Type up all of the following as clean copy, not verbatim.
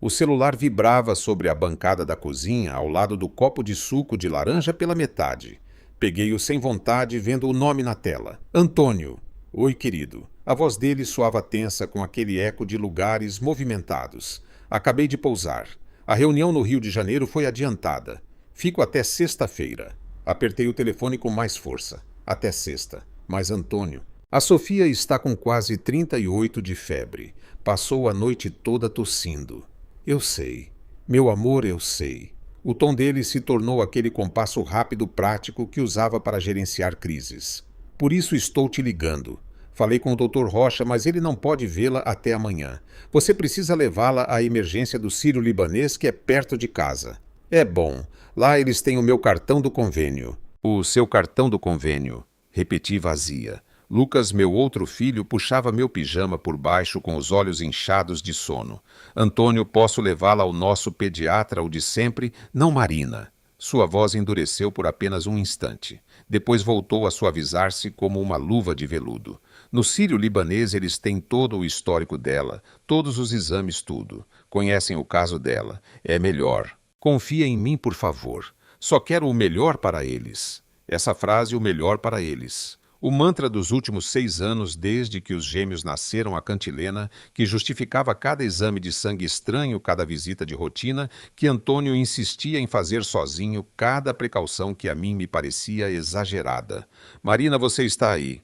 O celular vibrava sobre a bancada da cozinha, ao lado do copo de suco de laranja pela metade. Peguei-o sem vontade, vendo o nome na tela. Antônio. Oi, querido. A voz dele soava tensa com aquele eco de lugares movimentados. Acabei de pousar. A reunião no Rio de Janeiro foi adiantada. Fico até sexta-feira. Apertei o telefone com mais força. Até sexta. Mas Antônio... A Sofia está com quase 38 de febre. Passou a noite toda tossindo. Eu sei. Meu amor, eu sei. O tom dele se tornou aquele compasso rápido prático que usava para gerenciar crises. Por isso estou te ligando. Falei com o Dr. Rocha, mas ele não pode vê-la até amanhã. Você precisa levá-la à emergência do Sírio-Libanês, que é perto de casa. É bom. Lá eles têm o meu cartão do convênio. O seu cartão do convênio. Repeti vazia. Lucas, meu outro filho, puxava meu pijama por baixo com os olhos inchados de sono. Antônio, posso levá-la ao nosso pediatra, o de sempre? Não, Marina. Sua voz endureceu por apenas um instante. Depois voltou a suavizar-se como uma luva de veludo. No Sírio-Libanês eles têm todo o histórico dela, todos os exames, tudo. Conhecem o caso dela. É melhor. Confia em mim, por favor. Só quero o melhor para eles. Essa frase, o melhor para eles. O mantra dos últimos 6 anos, desde que os gêmeos nasceram à cantilena, que justificava cada exame de sangue estranho, cada visita de rotina, que Antônio insistia em fazer sozinho, cada precaução que a mim me parecia exagerada. Marina, você está aí?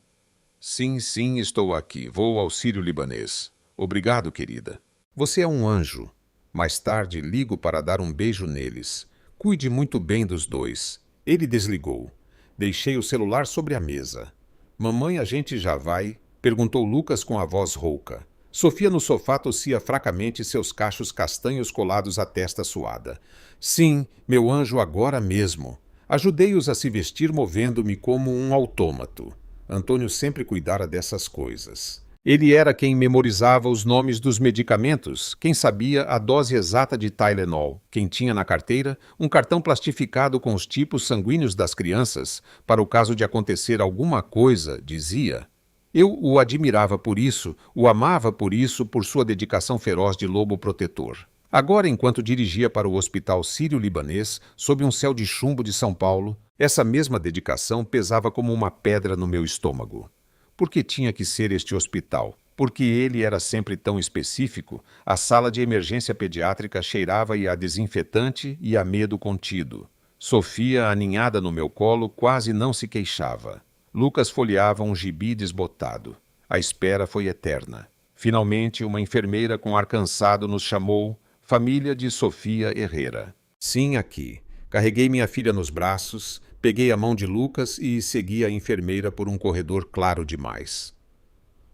Sim, sim, estou aqui. Vou ao Sírio-Libanês. Obrigado, querida. Você é um anjo. Mais tarde ligo para dar um beijo neles. Cuide muito bem dos dois. Ele desligou. Deixei o celular sobre a mesa. Mamãe, a gente já vai? Perguntou Lucas com a voz rouca. Sofia no sofá tossia fracamente, seus cachos castanhos colados à testa suada. Sim, meu anjo, agora mesmo. Ajudei-os a se vestir movendo-me como um autômato. Antônio sempre cuidara dessas coisas. Ele era quem memorizava os nomes dos medicamentos, quem sabia a dose exata de Tylenol, quem tinha na carteira um cartão plastificado com os tipos sanguíneos das crianças, para o caso de acontecer alguma coisa, dizia. Eu o admirava por isso, o amava por sua dedicação feroz de lobo protetor. Agora, enquanto dirigia para o Hospital Sírio-Libanês, sob um céu de chumbo de São Paulo, essa mesma dedicação pesava como uma pedra no meu estômago. Por que tinha que ser este hospital? Porque ele era sempre tão específico, a sala de emergência pediátrica cheirava-e a desinfetante e a medo contido. Sofia, aninhada no meu colo, quase não se queixava. Lucas folheava um gibi desbotado. A espera foi eterna. Finalmente, uma enfermeira com ar cansado nos chamou, família de Sofia Herrera. Sim, aqui. Carreguei minha filha nos braços, peguei a mão de Lucas e segui a enfermeira por um corredor claro demais.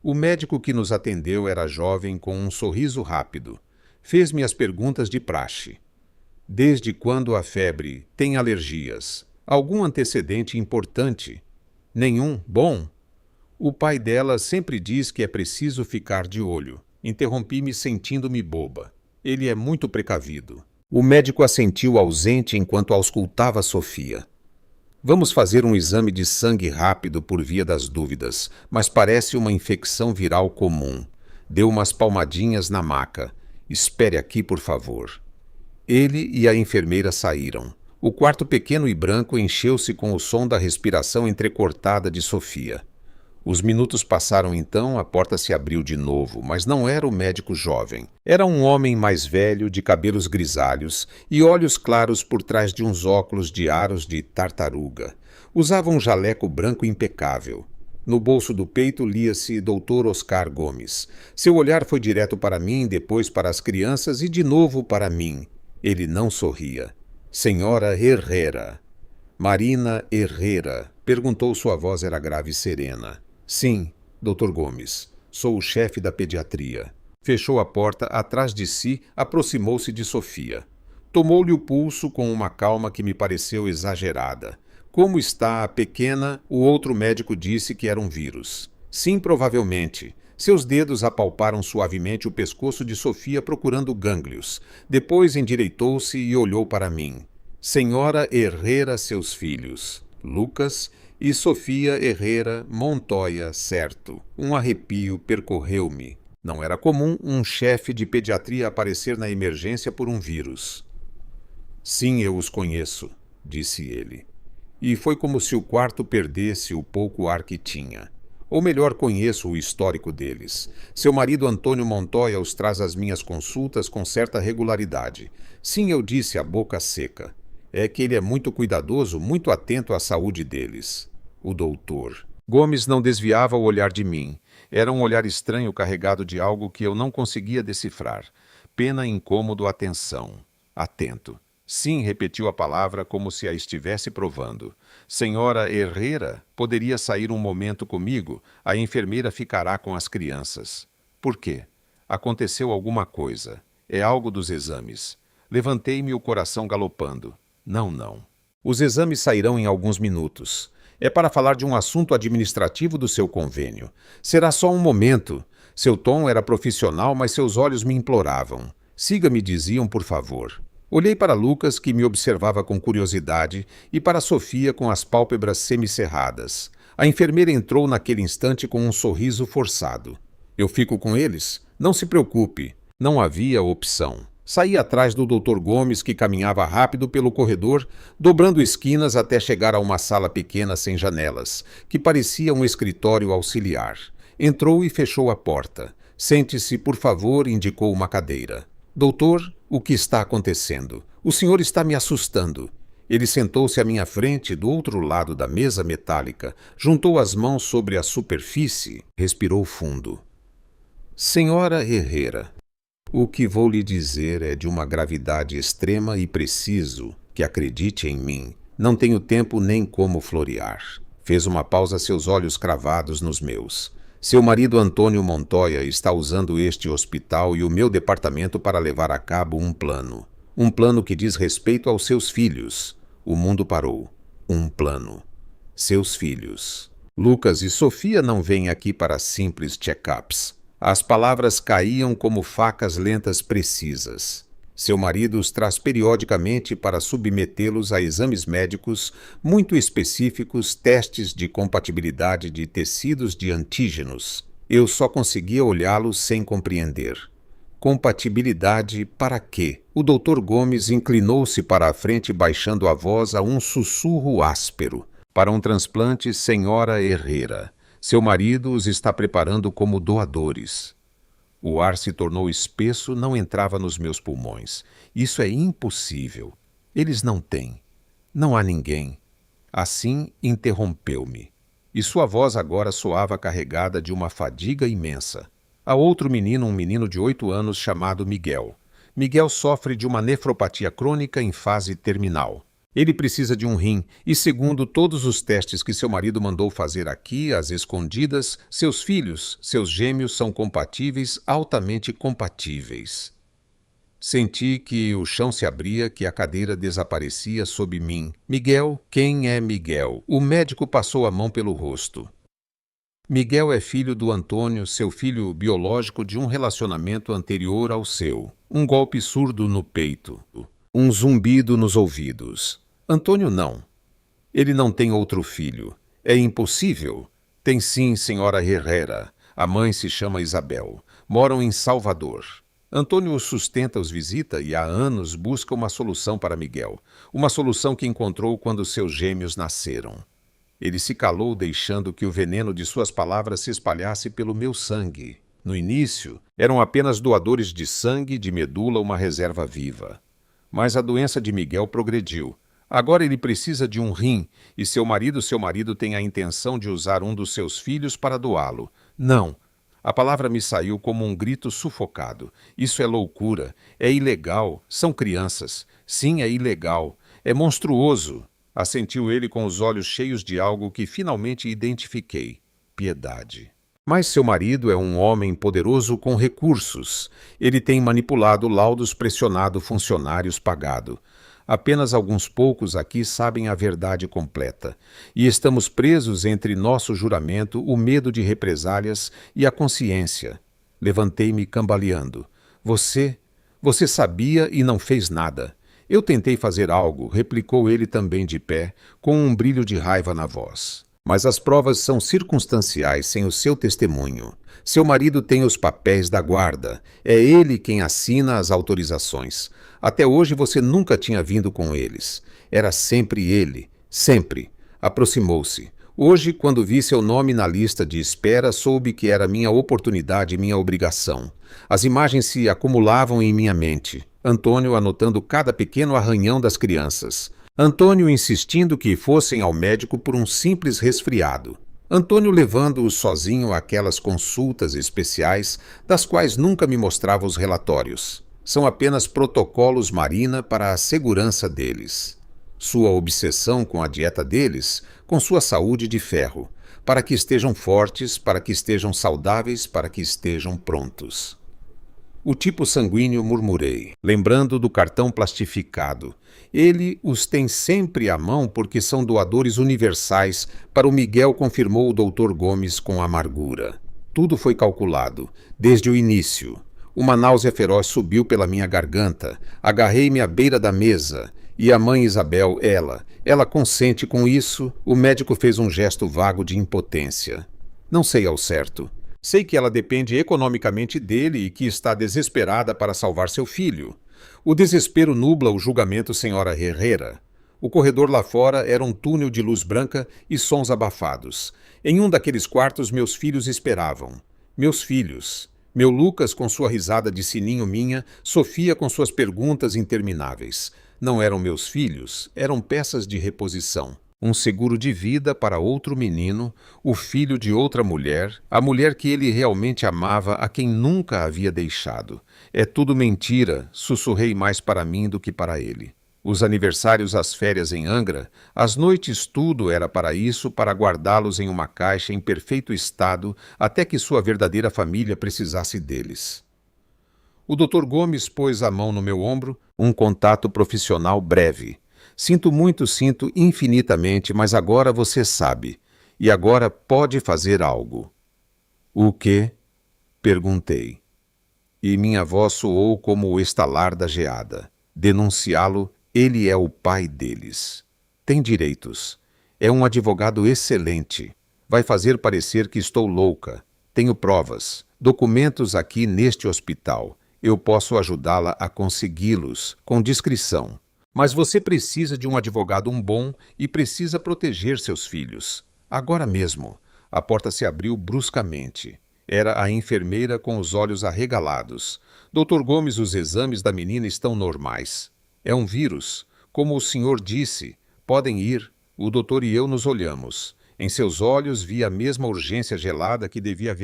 O médico que nos atendeu era jovem com um sorriso rápido. Fez-me as perguntas de praxe. Desde quando a febre? Tem alergias? Algum antecedente importante? Nenhum? Bom. O pai dela sempre diz que é preciso ficar de olho. Interrompi-me sentindo-me boba. Ele é muito precavido. O médico assentiu ausente enquanto auscultava Sofia. Vamos fazer um exame de sangue rápido por via das dúvidas, mas parece uma infecção viral comum. Deu umas palmadinhas na maca. Espere aqui, por favor. Ele e a enfermeira saíram. O quarto pequeno e branco encheu-se com o som da respiração entrecortada de Sofia. Os minutos passaram então, a porta se abriu de novo, mas não era o médico jovem. Era um homem mais velho, de cabelos grisalhos e olhos claros por trás de uns óculos de aros de tartaruga. Usava um jaleco branco impecável. No bolso do peito lia-se Dr. Oscar Gomes. Seu olhar foi direto para mim, depois para as crianças e de novo para mim. Ele não sorria. Senhora Herrera. Marina Herrera, perguntou, sua voz era grave e serena. Sim, Dr. Gomes. Sou o chefe da pediatria. Fechou a porta atrás de si, aproximou-se de Sofia. Tomou-lhe o pulso com uma calma que me pareceu exagerada. Como está a pequena? O outro médico disse que era um vírus. Sim, provavelmente. Seus dedos apalparam suavemente o pescoço de Sofia procurando gânglios. Depois endireitou-se e olhou para mim. Senhora Herrera, seus filhos. Lucas e Sofia Herrera Montoya, certo. Um arrepio percorreu-me. Não era comum um chefe de pediatria aparecer na emergência por um vírus. Sim, eu os conheço, disse ele. E foi como se o quarto perdesse o pouco ar que tinha. Ou melhor, conheço o histórico deles. Seu marido Antônio Montoya os traz às minhas consultas com certa regularidade. Sim, eu disse a boca seca. É que ele é muito cuidadoso, muito atento à saúde deles. O doutor. Gomes não desviava o olhar de mim. Era um olhar estranho carregado de algo que eu não conseguia decifrar. Pena, incômodo, atenção. Atento. Sim, repetiu a palavra como se a estivesse provando. Senhora Herrera, poderia sair um momento comigo? A enfermeira ficará com as crianças. Por quê? Aconteceu alguma coisa. É algo dos exames. Levantei-me, o coração galopando. Não. Os exames sairão em alguns minutos. É para falar de um assunto administrativo do seu convênio. Será só um momento. Seu tom era profissional, mas seus olhos me imploravam. Siga-me, diziam, por favor. Olhei para Lucas, que me observava com curiosidade, e para Sofia com as pálpebras semicerradas. A enfermeira entrou naquele instante com um sorriso forçado. Eu fico com eles? Não se preocupe. Não havia opção. Saí atrás do Dr. Gomes, que caminhava rápido pelo corredor, dobrando esquinas até chegar a uma sala pequena sem janelas, que parecia um escritório auxiliar. Entrou e fechou a porta. Sente-se, por favor, indicou uma cadeira. Doutor, o que está acontecendo? O senhor está me assustando. Ele sentou-se à minha frente, do outro lado da mesa metálica, juntou as mãos sobre a superfície, respirou fundo. Senhora Herrera, o que vou lhe dizer é de uma gravidade extrema e preciso, que acredite em mim. Não tenho tempo nem como florear. Fez uma pausa, seus olhos cravados nos meus. Seu marido Antônio Montoya está usando este hospital e o meu departamento para levar a cabo um plano. Um plano que diz respeito aos seus filhos. O mundo parou. Um plano. Seus filhos. Lucas e Sofia não vêm aqui para simples check-ups. As palavras caíam como facas lentas precisas. Seu marido os traz periodicamente para submetê-los a exames médicos muito específicos, testes de compatibilidade de tecidos de antígenos. Eu só conseguia olhá-los sem compreender. Compatibilidade para quê? O Dr. Gomes inclinou-se para a frente, baixando a voz a um sussurro áspero. Para um transplante, senhora Herrera. Seu marido os está preparando como doadores. O ar se tornou espesso, não entrava nos meus pulmões. Isso é impossível. Eles não têm. Não há ninguém. Assim, interrompeu-me. E sua voz agora soava carregada de uma fadiga imensa. Há outro menino, um menino de 8 anos, chamado Miguel. Miguel sofre de uma nefropatia crônica em fase terminal. Ele precisa de um rim e, segundo todos os testes que seu marido mandou fazer aqui, às escondidas, seus filhos, seus gêmeos, são compatíveis, altamente compatíveis. Senti que o chão se abria, que a cadeira desaparecia sob mim. Miguel? Quem é Miguel? O médico passou a mão pelo rosto. Miguel é filho do Antônio, seu filho biológico de um relacionamento anterior ao seu. Um golpe surdo no peito. Um zumbido nos ouvidos. Antônio não. Ele não tem outro filho. É impossível. Tem sim, senhora Herrera. A mãe se chama Isabel. Moram em Salvador. Antônio os sustenta, os visita e há anos busca uma solução para Miguel. Uma solução que encontrou quando seus gêmeos nasceram. Ele se calou, deixando que o veneno de suas palavras se espalhasse pelo meu sangue. No início, eram apenas doadores de sangue, de medula, uma reserva viva. Mas a doença de Miguel progrediu. Agora ele precisa de um rim e seu marido tem a intenção de usar um dos seus filhos para doá-lo. Não. A palavra me saiu como um grito sufocado. Isso é loucura. É ilegal. São crianças. Sim, é ilegal. É monstruoso. Assentiu ele com os olhos cheios de algo que finalmente identifiquei. Piedade. Mas seu marido é um homem poderoso com recursos. Ele tem manipulado laudos, pressionado funcionários, pagado. Apenas alguns poucos aqui sabem a verdade completa. E estamos presos entre nosso juramento, o medo de represálias e a consciência. Levantei-me cambaleando. Você sabia e não fez nada. Eu tentei fazer algo, replicou ele também de pé, com um brilho de raiva na voz. Mas as provas são circunstanciais sem o seu testemunho. Seu marido tem os papéis da guarda. É ele quem assina as autorizações. Até hoje você nunca tinha vindo com eles. Era sempre ele. Sempre. Aproximou-se. Hoje, quando vi seu nome na lista de espera, soube que era minha oportunidade e minha obrigação. As imagens se acumulavam em minha mente. Antônio anotando cada pequeno arranhão das crianças. Antônio insistindo que fossem ao médico por um simples resfriado. Antônio levando-os sozinho àquelas consultas especiais, das quais nunca me mostrava os relatórios. São apenas protocolos Marina para a segurança deles. Sua obsessão com a dieta deles, com sua saúde de ferro, para que estejam fortes, para que estejam saudáveis, para que estejam prontos. O tipo sanguíneo, murmurei, lembrando do cartão plastificado. Ele os tem sempre à mão porque são doadores universais, para o Miguel, confirmou o Dr. Gomes com amargura. Tudo foi calculado, desde o início. Uma náusea feroz subiu pela minha garganta. Agarrei-me à beira da mesa. E a mãe Isabel, ela consente com isso? O médico fez um gesto vago de impotência. Não sei ao certo. Sei que ela depende economicamente dele e que está desesperada para salvar seu filho. O desespero nubla o julgamento, senhora Herrera. O corredor lá fora era um túnel de luz branca e sons abafados. Em um daqueles quartos meus filhos esperavam. Meus filhos. Meu Lucas com sua risada de sininho minha, Sofia com suas perguntas intermináveis. Não eram meus filhos, eram peças de reposição. Um seguro de vida para outro menino, o filho de outra mulher, a mulher que ele realmente amava, a quem nunca havia deixado. É tudo mentira, sussurrei mais para mim do que para ele. Os aniversários, as férias em Angra, as noites, tudo era para isso, para guardá-los em uma caixa em perfeito estado, até que sua verdadeira família precisasse deles. O Dr. Gomes pôs a mão no meu ombro, um contato profissional breve. Sinto muito, sinto infinitamente, mas agora você sabe. E agora pode fazer algo. O quê? Perguntei. E minha voz soou como o estalar da geada. Denunciá-lo, ele é o pai deles. Tem direitos. É um advogado excelente. Vai fazer parecer que estou louca. Tenho provas, documentos aqui neste hospital. Eu posso ajudá-la a consegui-los, com discrição. Mas você precisa de um advogado bom e precisa proteger seus filhos. Agora mesmo. A porta se abriu bruscamente. Era a enfermeira com os olhos arregalados. Dr. Gomes, os exames da menina estão normais. É um vírus. Como o senhor disse, podem ir. O doutor e eu nos olhamos. Em seus olhos vi a mesma urgência gelada que devia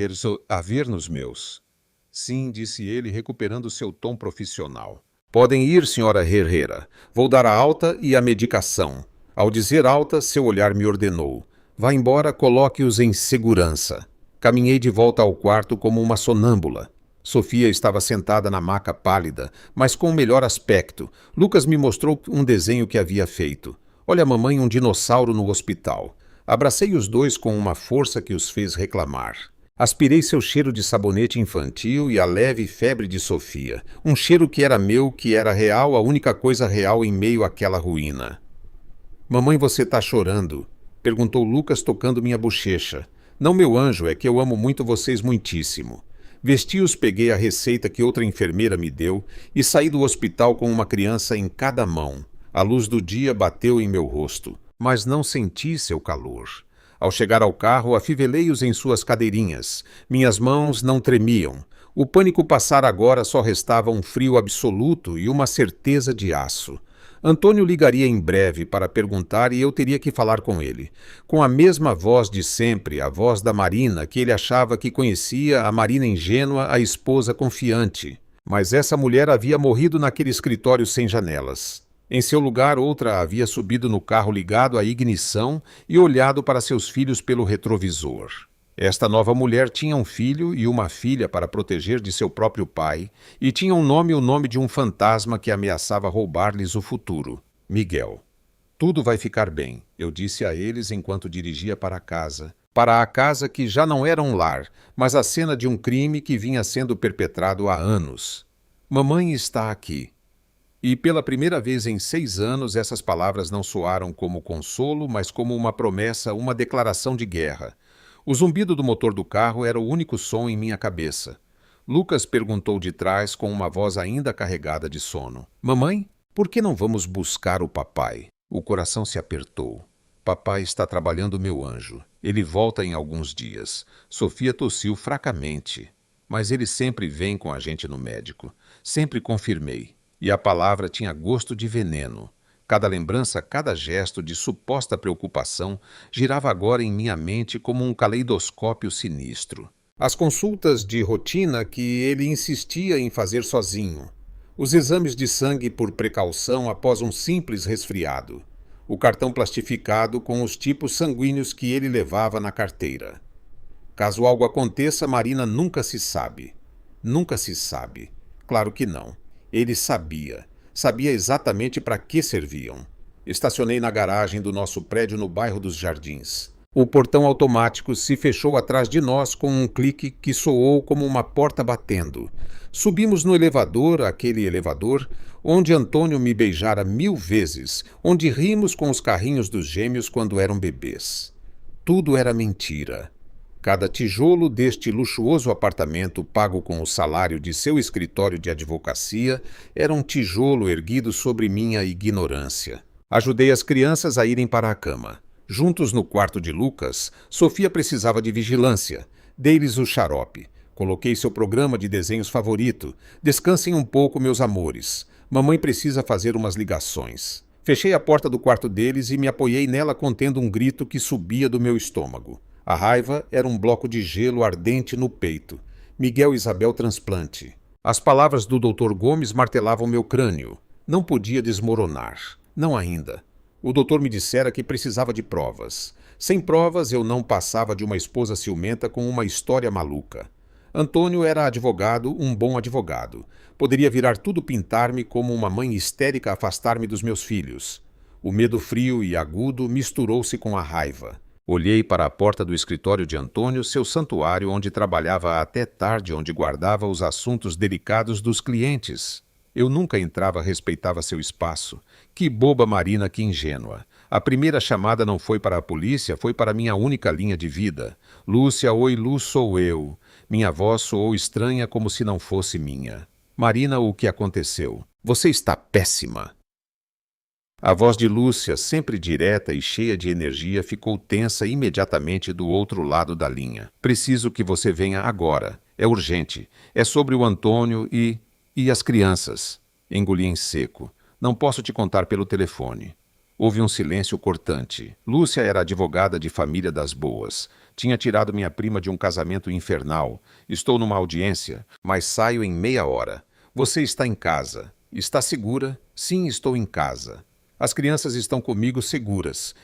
haver nos meus. Sim, disse ele, recuperando seu tom profissional. Podem ir, senhora Herrera. Vou dar a alta e a medicação. Ao dizer alta, seu olhar me ordenou. Vá embora, coloque-os em segurança. Caminhei de volta ao quarto como uma sonâmbula. Sofia estava sentada na maca pálida, mas com o melhor aspecto. Lucas me mostrou um desenho que havia feito. Olha, mamãe, um dinossauro no hospital. Abracei os dois com uma força que os fez reclamar. Aspirei seu cheiro de sabonete infantil e a leve febre de Sofia. Um cheiro que era meu, que era real, a única coisa real em meio àquela ruína. Mamãe, você está chorando? Perguntou Lucas tocando minha bochecha. Não, meu anjo, é que eu amo muito vocês muitíssimo. Vesti-os, peguei a receita que outra enfermeira me deu e saí do hospital com uma criança em cada mão. A luz do dia bateu em meu rosto, mas não senti seu calor. Ao chegar ao carro, afivelei-os em suas cadeirinhas. Minhas mãos não tremiam. O pânico passara agora, só restava um frio absoluto e uma certeza de aço. Antônio ligaria em breve para perguntar e eu teria que falar com ele. Com a mesma voz de sempre, a voz da Marina, que ele achava que conhecia, a Marina ingênua, a esposa confiante. Mas essa mulher havia morrido naquele escritório sem janelas. Em seu lugar, outra havia subido no carro ligado à ignição e olhado para seus filhos pelo retrovisor. Esta nova mulher tinha um filho e uma filha para proteger de seu próprio pai, e tinha o nome de um fantasma que ameaçava roubar-lhes o futuro, Miguel. Tudo vai ficar bem, eu disse a eles enquanto dirigia para a casa que já não era um lar, mas a cena de um crime que vinha sendo perpetrado há anos. Mamãe está aqui. E pela primeira vez em 6 anos, essas palavras não soaram como consolo, mas como uma promessa, uma declaração de guerra. O zumbido do motor do carro era o único som em minha cabeça. Lucas perguntou de trás com uma voz ainda carregada de sono. Mamãe, por que não vamos buscar o papai? O coração se apertou. Papai está trabalhando, meu anjo. Ele volta em alguns dias. Sofia tossiu fracamente. Mas ele sempre vem com a gente no médico. Sempre confirmei. E a palavra tinha gosto de veneno. Cada lembrança, cada gesto de suposta preocupação girava agora em minha mente como um caleidoscópio sinistro. As consultas de rotina que ele insistia em fazer sozinho. Os exames de sangue por precaução após um simples resfriado. O cartão plastificado com os tipos sanguíneos que ele levava na carteira. Caso algo aconteça, Marina nunca se sabe. Nunca se sabe. Claro que não. Ele sabia. Sabia exatamente para que serviam. Estacionei na garagem do nosso prédio no bairro dos Jardins. O portão automático se fechou atrás de nós com um clique que soou como uma porta batendo. Subimos no elevador, aquele elevador, onde Antônio me beijara 1000 vezes, onde rimos com os carrinhos dos gêmeos quando eram bebês. Tudo era mentira. Cada tijolo deste luxuoso apartamento pago com o salário de seu escritório de advocacia era um tijolo erguido sobre minha ignorância. Ajudei as crianças a irem para a cama. Juntos no quarto de Lucas, Sofia precisava de vigilância. Dei-lhes o xarope. Coloquei seu programa de desenhos favorito. Descansem um pouco, meus amores. Mamãe precisa fazer umas ligações. Fechei a porta do quarto deles e me apoiei nela contendo um grito que subia do meu estômago. A raiva era um bloco de gelo ardente no peito. Miguel Isabel transplante. As palavras do Dr. Gomes martelavam meu crânio. Não podia desmoronar. Não ainda. O doutor me dissera que precisava de provas. Sem provas, eu não passava de uma esposa ciumenta com uma história maluca. Antônio era advogado, um bom advogado. Poderia virar tudo pintar-me como uma mãe histérica afastar-me dos meus filhos. O medo frio e agudo misturou-se com a raiva. Olhei para a porta do escritório de Antônio, seu santuário onde trabalhava até tarde, onde guardava os assuntos delicados dos clientes. Eu nunca entrava, respeitava seu espaço. Que boba Marina, que ingênua. A primeira chamada não foi para a polícia, foi para minha única linha de vida. Lúcia, oi, Lu, sou eu. Minha voz soou estranha como se não fosse minha. Marina, o que aconteceu? Você está péssima. A voz de Lúcia, sempre direta e cheia de energia, ficou tensa imediatamente do outro lado da linha. Preciso que você venha agora. É urgente. É sobre o Antônio e as crianças. Engoli em seco. Não posso te contar pelo telefone. Houve um silêncio cortante. Lúcia era advogada de família das boas. Tinha tirado minha prima de um casamento infernal. Estou numa audiência, mas saio em meia hora. Você está em casa. Está segura? Sim, estou em casa. As crianças estão comigo seguras.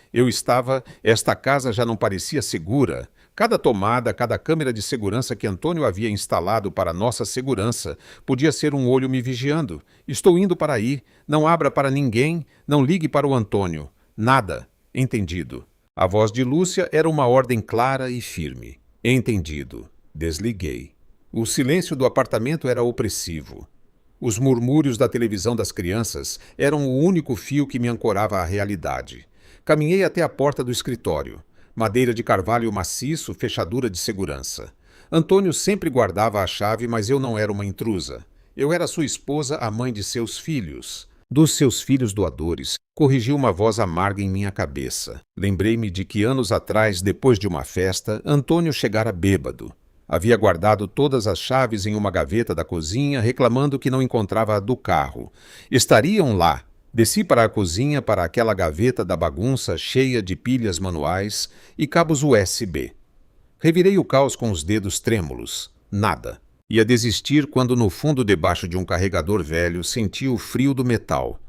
Esta casa já não parecia segura. Cada tomada, cada câmera de segurança que Antônio havia instalado para nossa segurança podia ser um olho me vigiando. Estou indo para aí. Não abra para ninguém. Não ligue para o Antônio. Nada. Entendido. A voz de Lúcia era uma ordem clara e firme. Entendido. Desliguei. O silêncio do apartamento era opressivo. Os murmúrios da televisão das crianças eram o único fio que me ancorava à realidade. Caminhei até a porta do escritório. Madeira de carvalho maciço, fechadura de segurança. Antônio sempre guardava a chave, mas eu não era uma intrusa. Eu era sua esposa, a mãe de seus filhos. Dos seus filhos doadores, corrigiu uma voz amarga em minha cabeça. Lembrei-me de que anos atrás, depois de uma festa, Antônio chegara bêbado. Havia guardado todas as chaves em uma gaveta da cozinha, reclamando que não encontrava a do carro. Estariam lá. Desci para a cozinha, para aquela gaveta da bagunça cheia de pilhas manuais e cabos USB. Revirei o caos com os dedos trêmulos. Nada. Ia desistir quando no fundo debaixo de um carregador velho senti o frio do metal.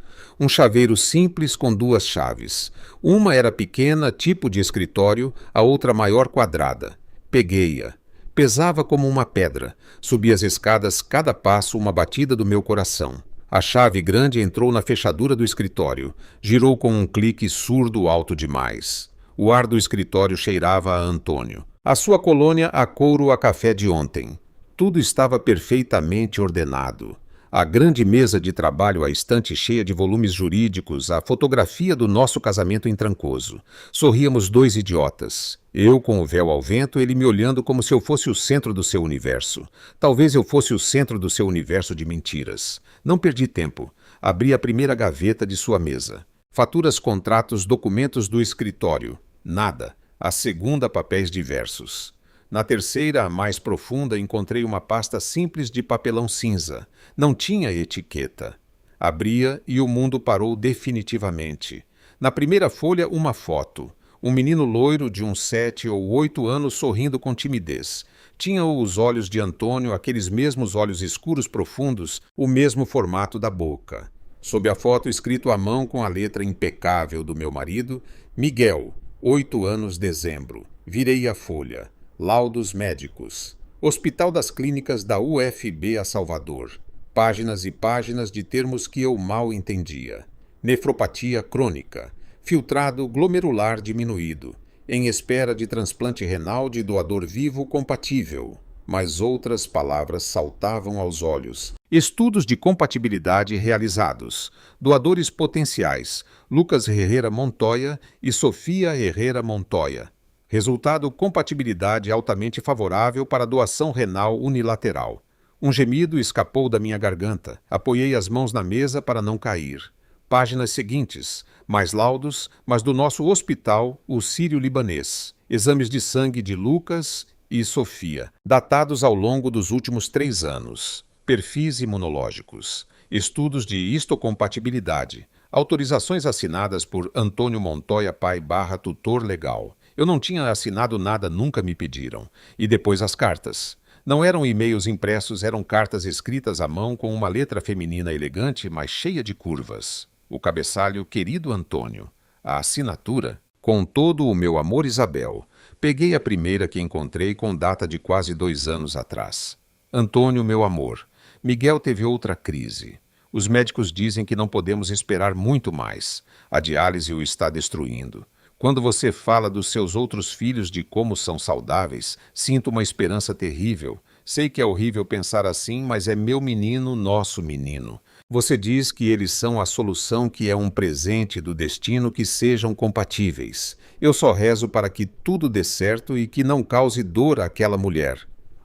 Um chaveiro simples com 2 chaves. Uma era pequena, tipo de escritório, a outra maior, quadrada. Peguei-a. Pesava como uma pedra. Subi as escadas, cada passo uma batida do meu coração. A chave grande entrou na fechadura do escritório. Girou com um clique surdo alto demais. O ar do escritório cheirava a Antônio. A sua colônia a couro a café de ontem. Tudo estava perfeitamente ordenado. A grande mesa de trabalho, a estante cheia de volumes jurídicos, a fotografia do nosso casamento em Trancoso. Sorríamos dois idiotas. Eu com o véu ao vento, ele me olhando como se eu fosse o centro do seu universo. Talvez eu fosse o centro do seu universo de mentiras. Não perdi tempo. Abri a primeira gaveta de sua mesa. Faturas, contratos, documentos do escritório. Nada. A segunda, papéis diversos. Na terceira, a mais profunda, encontrei uma pasta simples de papelão cinza. Não tinha etiqueta. Abria e o mundo parou definitivamente. Na primeira folha, uma foto. Um menino loiro de uns 7 ou 8 anos sorrindo com timidez. Tinha os olhos de Antônio, aqueles mesmos olhos escuros profundos, o mesmo formato da boca. Sob a foto, escrito à mão com a letra impecável do meu marido, Miguel, 8 anos, dezembro. Virei a folha. Laudos médicos. Hospital das Clínicas da UFB a Salvador. Páginas e páginas de termos que eu mal entendia. Nefropatia crônica. Filtrado glomerular diminuído. Em espera de transplante renal de doador vivo compatível. Mas outras palavras saltavam aos olhos. Estudos de compatibilidade realizados. Doadores potenciais. Lucas Herrera Montoya e Sofia Herrera Montoya. Resultado: compatibilidade altamente favorável para doação renal unilateral. Um gemido escapou da minha garganta. Apoiei as mãos na mesa para não cair. Páginas seguintes. Mais laudos, mas do nosso hospital, o Sírio-Libanês. Exames de sangue de Lucas e Sofia, datados ao longo dos últimos 3 anos. Perfis imunológicos. Estudos de histocompatibilidade. Autorizações assinadas por Antônio Montoya Pai / tutor legal. Eu não tinha assinado nada, nunca me pediram. E depois as cartas. Não eram e-mails impressos, eram cartas escritas à mão com uma letra feminina elegante, mas cheia de curvas. O cabeçalho, querido Antônio. A assinatura, com todo o meu amor, Isabel. Peguei a primeira que encontrei com data de quase 2 anos atrás. Antônio, meu amor. Miguel teve outra crise. Os médicos dizem que não podemos esperar muito mais. A diálise o está destruindo. Quando você fala dos seus outros filhos, de como são saudáveis, sinto uma esperança terrível. Sei que é horrível pensar assim, mas é meu menino, nosso menino. Você diz que eles são a solução, que é um presente do destino, que sejam compatíveis. Eu só rezo para que tudo dê certo e que não cause dor àquela mulher.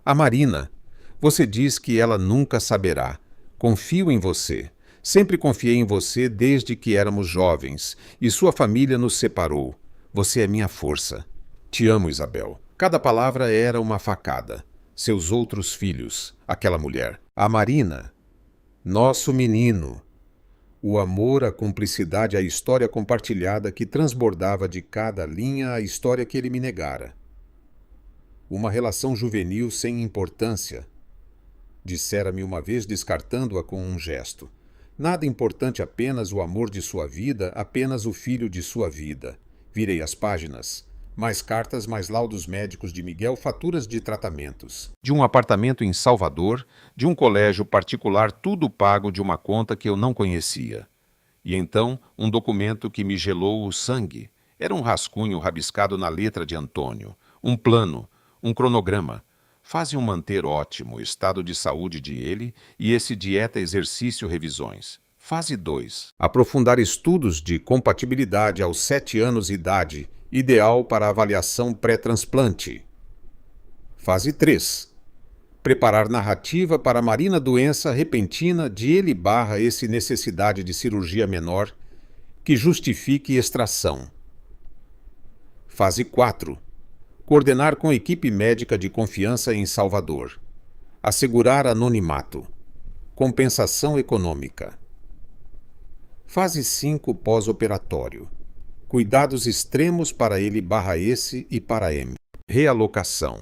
A Marina. Você diz que ela nunca saberá. Confio em você. Sempre confiei em você desde que éramos jovens, e sua família nos separou. Você é minha força. Te amo, Isabel. Cada palavra era uma facada. Seus outros filhos, aquela mulher. A Marina. Nosso menino. O amor, a cumplicidade, a história compartilhada que transbordava de cada linha a história que ele me negara. Uma relação juvenil sem importância. Dissera-me uma vez, descartando-a com um gesto. Nada importante, apenas o amor de sua vida, apenas o filho de sua vida. Virei as páginas. Mais cartas, mais laudos médicos de Miguel, faturas de tratamentos. De um apartamento em Salvador, de um colégio particular, tudo pago de uma conta que eu não conhecia. E então, um documento que me gelou o sangue. Era um rascunho rabiscado na letra de Antônio. Um plano, um cronograma. Fase-o manter ótimo, estado de saúde de ele, e esse dieta, exercício, revisões. Fase 2. Aprofundar estudos de compatibilidade aos 7 anos de idade, ideal para avaliação pré-transplante. Fase 3. Preparar narrativa para Marina, doença repentina de ele / esse necessidade de cirurgia menor que justifique extração. Fase 4. Coordenar com equipe médica de confiança em Salvador. Assegurar anonimato. Compensação econômica. Fase 5, pós-operatório. Cuidados extremos para ele / esse e para M. Realocação.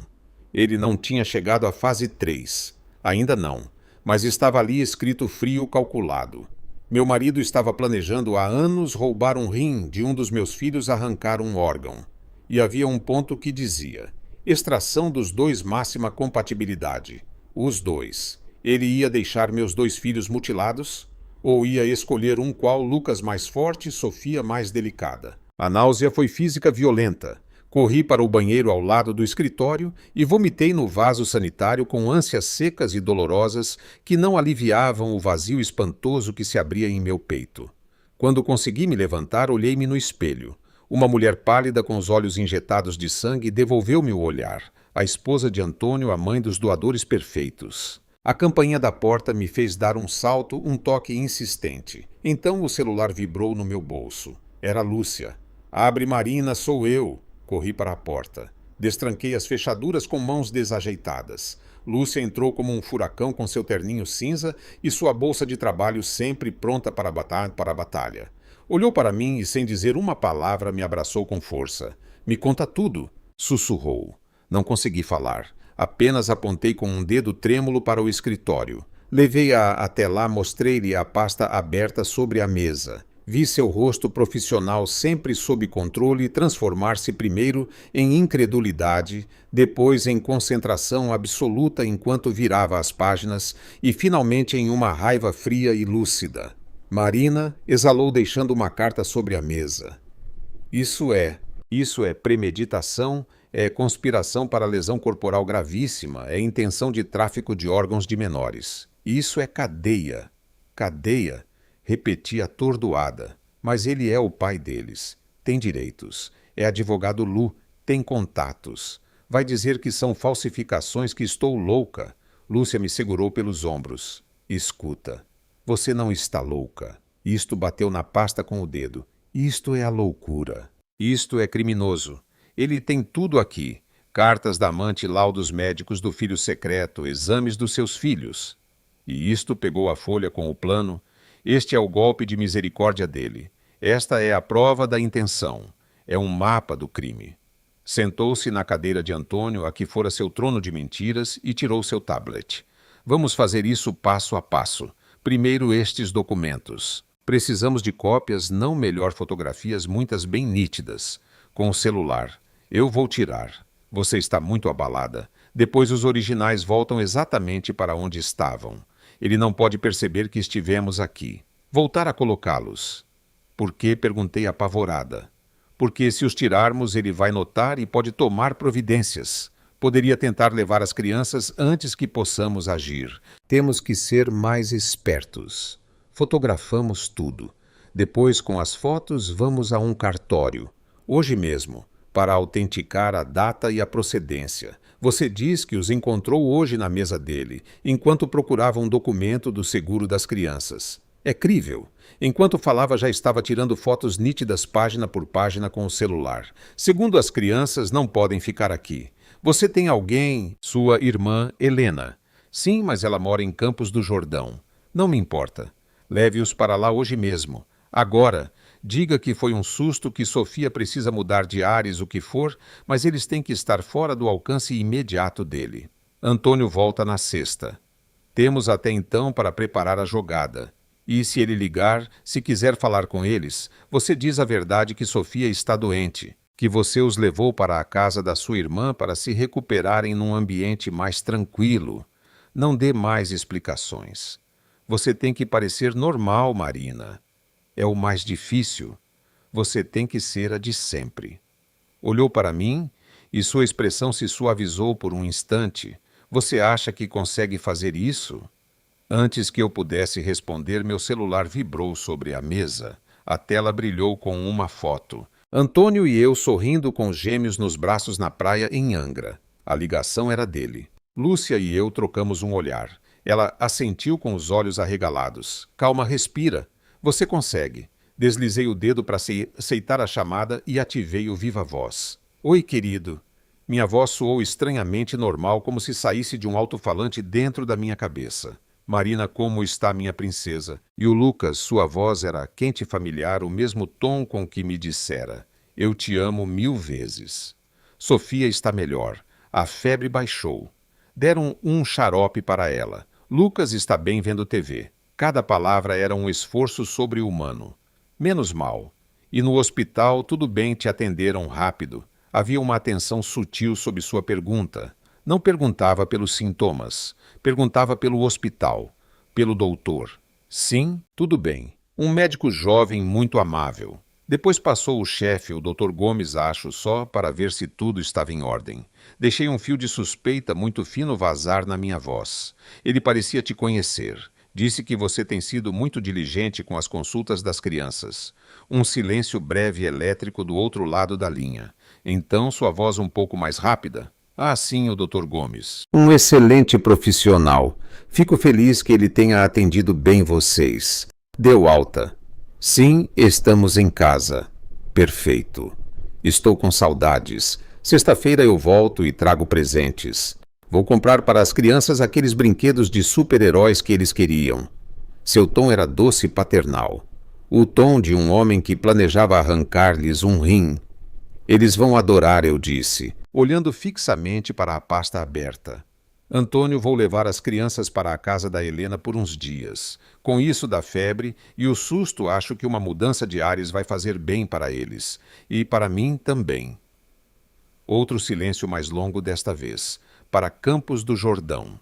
Ele não tinha chegado à fase 3. Ainda não, mas estava ali escrito frio calculado. Meu marido estava planejando há anos roubar um rim de um dos meus filhos, arrancar um órgão. E havia um ponto que dizia: extração dos 2, máxima compatibilidade. Os 2. Ele ia deixar meus 2 filhos mutilados? Ou ia escolher um qual, Lucas mais forte, Sofia mais delicada? A náusea foi física violenta. Corri para o banheiro ao lado do escritório e vomitei no vaso sanitário com ânsias secas e dolorosas que não aliviavam o vazio espantoso que se abria em meu peito. Quando consegui me levantar, olhei-me no espelho. Uma mulher pálida com os olhos injetados de sangue devolveu-me o olhar. A esposa de Antônio, a mãe dos doadores perfeitos. A campainha da porta me fez dar um salto, um toque insistente. Então o celular vibrou no meu bolso. Era Lúcia. "Abre, Marina, sou eu." Corri para a porta. Destranquei as fechaduras com mãos desajeitadas. Lúcia entrou como um furacão com seu terninho cinza e sua bolsa de trabalho sempre pronta para a batalha. Olhou para mim e, sem dizer uma palavra, me abraçou com força. "Me conta tudo", sussurrou. Não consegui falar. Apenas apontei com um dedo trêmulo para o escritório. Levei-a até lá, mostrei-lhe a pasta aberta sobre a mesa. Vi seu rosto profissional sempre sob controle transformar-se primeiro em incredulidade, depois em concentração absoluta enquanto virava as páginas e finalmente em uma raiva fria e lúcida. "Marina", exalou deixando uma carta sobre a mesa. Isso é premeditação, é conspiração para lesão corporal gravíssima, é intenção de tráfico de órgãos de menores. Isso é cadeia." "Cadeia?" Repeti atordoada. "Mas ele é o pai deles. Tem direitos. É advogado Lu. Tem contatos. Vai dizer que são falsificações, que estou louca." Lúcia me segurou pelos ombros. "Escuta. Você não está louca." Isto bateu na pasta com o dedo. "Isto é a loucura. Isto é criminoso. Ele tem tudo aqui. Cartas da amante, laudos médicos do filho secreto, exames dos seus filhos." E isto pegou a folha com o plano. "Este é o golpe de misericórdia dele. Esta é a prova da intenção. É um mapa do crime." Sentou-se na cadeira de Antônio, a que fora seu trono de mentiras, e tirou seu tablet. "Vamos fazer isso passo a passo. Primeiro estes documentos. Precisamos de cópias, não melhor fotografias, muitas bem nítidas. Com o celular. Eu vou tirar. Você está muito abalada. Depois os originais voltam exatamente para onde estavam. Ele não pode perceber que estivemos aqui. Voltar a colocá-los." "Por quê?" perguntei apavorada. "Porque se os tirarmos, ele vai notar e pode tomar providências. Poderia tentar levar as crianças antes que possamos agir. Temos que ser mais espertos. Fotografamos tudo. Depois, com as fotos, vamos a um cartório. Hoje mesmo, para autenticar a data e a procedência. Você diz que os encontrou hoje na mesa dele, enquanto procurava um documento do seguro das crianças. É crível. Enquanto falava, já estava tirando fotos nítidas página por página com o celular. Segundo as crianças, não podem ficar aqui. Você tem alguém, sua irmã Helena. Sim, mas ela mora em Campos do Jordão. Não me importa. Leve-os para lá hoje mesmo. Agora. Diga que foi um susto, que Sofia precisa mudar de ares, o que for, mas eles têm que estar fora do alcance imediato dele. Antônio volta na sexta. Temos até então para preparar a jogada. E se ele ligar, se quiser falar com eles, você diz a verdade, que Sofia está doente, que você os levou para a casa da sua irmã para se recuperarem num ambiente mais tranquilo. Não dê mais explicações. Você tem que parecer normal, Marina. É o mais difícil. Você tem que ser a de sempre." Olhou para mim e sua expressão se suavizou por um instante. "Você acha que consegue fazer isso?" Antes que eu pudesse responder, meu celular vibrou sobre a mesa. A tela brilhou com uma foto. Antônio e eu sorrindo com os gêmeos nos braços na praia em Angra. A ligação era dele. Lúcia e eu trocamos um olhar. Ela assentiu com os olhos arregalados. "Calma, respira. Você consegue." Deslizei o dedo para aceitar a chamada e ativei o viva-voz. "Oi, querido." Minha voz soou estranhamente normal, como se saísse de um alto-falante dentro da minha cabeça. "Marina, como está minha princesa?" E o Lucas, sua voz era quente e familiar, o mesmo tom com que me dissera: "Eu te amo 1000 vezes." Sofia está melhor. A febre baixou. Deram um xarope para ela. Lucas está bem vendo TV. Cada palavra era um esforço sobre-humano. Menos mal. E no hospital, tudo bem, te atenderam rápido. Havia uma atenção sutil sob sua pergunta. Não perguntava pelos sintomas. Perguntava pelo hospital. Pelo doutor. Sim, tudo bem. Um médico jovem muito amável. Depois passou o chefe, o Dr. Gomes, acho, só para ver se tudo estava em ordem. Deixei um fio de suspeita muito fino vazar na minha voz. Ele parecia te conhecer. Disse que você tem sido muito diligente com as consultas das crianças. Um silêncio breve e elétrico do outro lado da linha. Então, sua voz um pouco mais rápida. Ah, sim, o Dr. Gomes. Um excelente profissional. Fico feliz que ele tenha atendido bem vocês. Deu alta. Sim, estamos em casa. Perfeito. Estou com saudades. Sexta-feira eu volto e trago presentes. Vou comprar para as crianças aqueles brinquedos de super-heróis que eles queriam. Seu tom era doce e paternal. O tom de um homem que planejava arrancar-lhes um rim. Eles vão adorar, eu disse, olhando fixamente para a pasta aberta. Antônio, vou levar as crianças para a casa da Helena por uns dias. Com isso da febre e o susto, acho que uma mudança de ares vai fazer bem para eles. E para mim também. Outro silêncio mais longo desta vez. Para Campos do Jordão.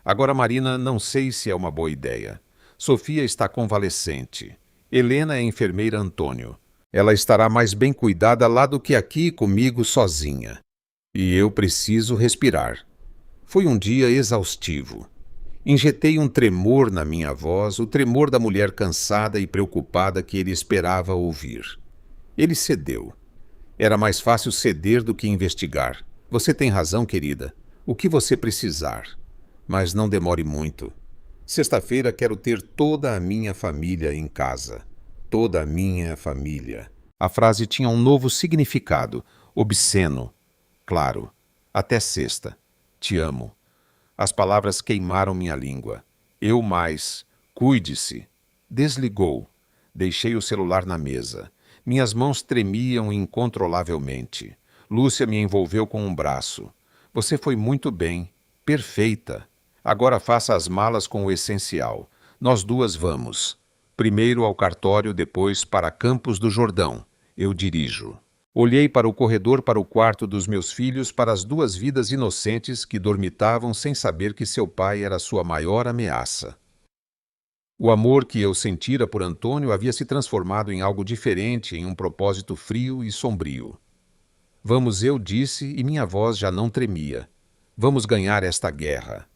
Agora, Marina, não sei se é uma boa ideia. Sofia está convalescente. Helena é enfermeira Antônio. Ela estará mais bem cuidada lá do que aqui comigo sozinha. E eu preciso respirar. Foi um dia exaustivo. Injetei um tremor na minha voz, o tremor da mulher cansada e preocupada que ele esperava ouvir. Ele cedeu. Era mais fácil ceder do que investigar. Você tem razão, querida. O que você precisar. Mas não demore muito. Sexta-feira quero ter toda a minha família em casa. Toda a minha família. A frase tinha um novo significado, obsceno. Claro, até sexta. Te amo. As palavras queimaram minha língua. Eu mais. Cuide-se. Desligou. Deixei o celular na mesa. Minhas mãos tremiam incontrolavelmente. Lúcia me envolveu com um braço. Você foi muito bem. Perfeita. Agora faça as malas com o essencial. Nós duas vamos. Primeiro ao cartório, depois para Campos do Jordão. Eu dirijo. Olhei para o corredor, para o quarto dos meus filhos, para as duas vidas inocentes que dormitavam sem saber que seu pai era sua maior ameaça. O amor que eu sentira por Antônio havia se transformado em algo diferente, em um propósito frio e sombrio. Vamos, eu disse, e minha voz já não tremia. Vamos ganhar esta guerra.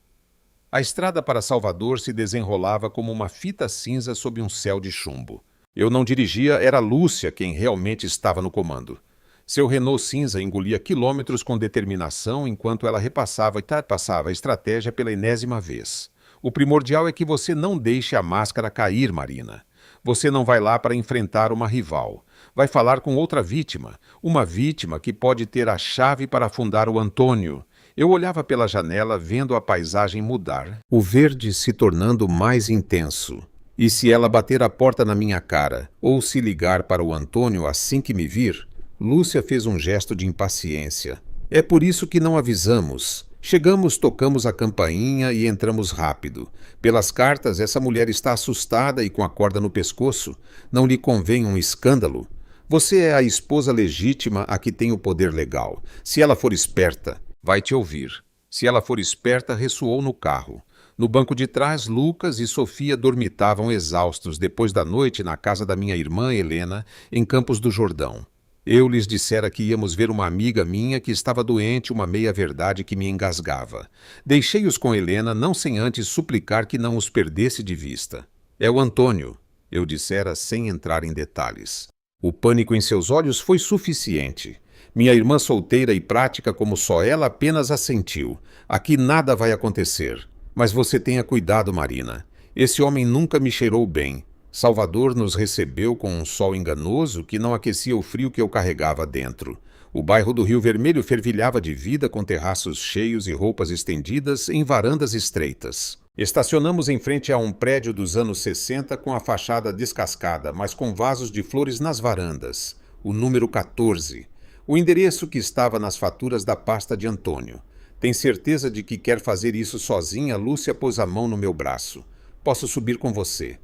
A estrada para Salvador se desenrolava como uma fita cinza sob um céu de chumbo. Eu não dirigia, era Lúcia quem realmente estava no comando. Seu Renault cinza engolia quilômetros com determinação enquanto ela repassava a estratégia pela enésima vez. O primordial é que você não deixe a máscara cair, Marina. Você não vai lá para enfrentar uma rival. Vai falar com outra vítima. Uma vítima que pode ter a chave para afundar o Antônio. Eu olhava pela janela vendo a paisagem mudar. O verde se tornando mais intenso. E se ela bater a porta na minha cara, ou se ligar para o Antônio assim que me vir... Lúcia fez um gesto de impaciência. É por isso que não avisamos. Chegamos, tocamos a campainha e entramos rápido. Pelas cartas, essa mulher está assustada e com a corda no pescoço. Não lhe convém um escândalo. Você é a esposa legítima a que tem o poder legal. Se ela for esperta, vai te ouvir. Se ela for esperta, ressoou no carro. No banco de trás, Lucas e Sofia dormitavam exaustos depois da noite na casa da minha irmã Helena, em Campos do Jordão. Eu lhes dissera que íamos ver uma amiga minha que estava doente, uma meia-verdade que me engasgava. Deixei-os com Helena, não sem antes suplicar que não os perdesse de vista. É o Antônio, eu dissera sem entrar em detalhes. O pânico em seus olhos foi suficiente. Minha irmã solteira e prática como só ela apenas assentiu. Aqui nada vai acontecer. Mas você tenha cuidado, Marina. Esse homem nunca me cheirou bem. Salvador nos recebeu com um sol enganoso que não aquecia o frio que eu carregava dentro. O bairro do Rio Vermelho fervilhava de vida com terraços cheios e roupas estendidas em varandas estreitas. Estacionamos em frente a um prédio dos anos 60 com a fachada descascada, mas com vasos de flores nas varandas. O número 14. O endereço que estava nas faturas da pasta de Antônio. Tem certeza de que quer fazer isso sozinha? Lúcia pôs a mão no meu braço. Posso subir com você?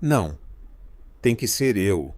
Não. Tem que ser eu.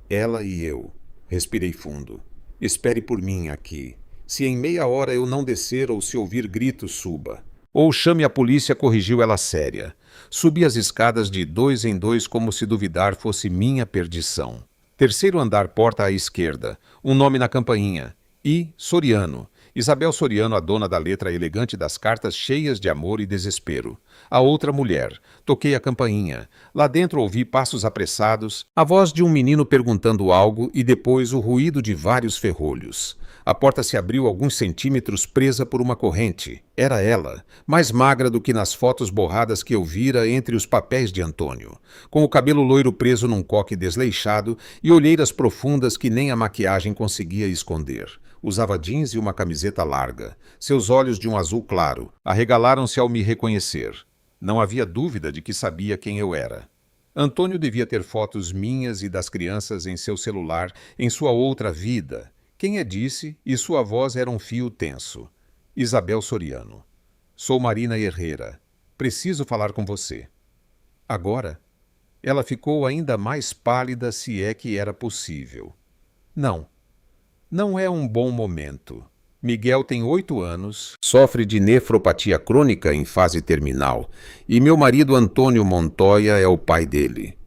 Ela e eu. Respirei fundo. Espere por mim aqui. Se em meia hora eu não descer ou se ouvir gritos, suba. Ou chame a polícia, corrigiu ela séria. Subi as escadas de 2 em 2 como se duvidar fosse minha perdição. Terceiro andar, porta à esquerda. Um nome na campainha. I. Soriano. Isabel Soriano, a dona da letra elegante das cartas cheias de amor e desespero. A outra mulher. Toquei a campainha. Lá dentro ouvi passos apressados, a voz de um menino perguntando algo e depois o ruído de vários ferrolhos. A porta se abriu alguns centímetros, presa por uma corrente. Era ela, mais magra do que nas fotos borradas que eu vira entre os papéis de Antônio, com o cabelo loiro preso num coque desleixado e olheiras profundas que nem a maquiagem conseguia esconder. Usava jeans e uma camiseta larga. Seus olhos de um azul claro arregalaram-se ao me reconhecer. Não havia dúvida de que sabia quem eu era. Antônio devia ter fotos minhas e das crianças em seu celular em sua outra vida. Quem é disse, e sua voz era um fio tenso. Isabel Soriano. Sou Marina Herrera. Preciso falar com você. Agora? Ela ficou ainda mais pálida, se é que era possível. Não. Não é um bom momento. Miguel tem 8 anos, sofre de nefropatia crônica em fase terminal, e meu marido Antônio Montoya é o pai dele.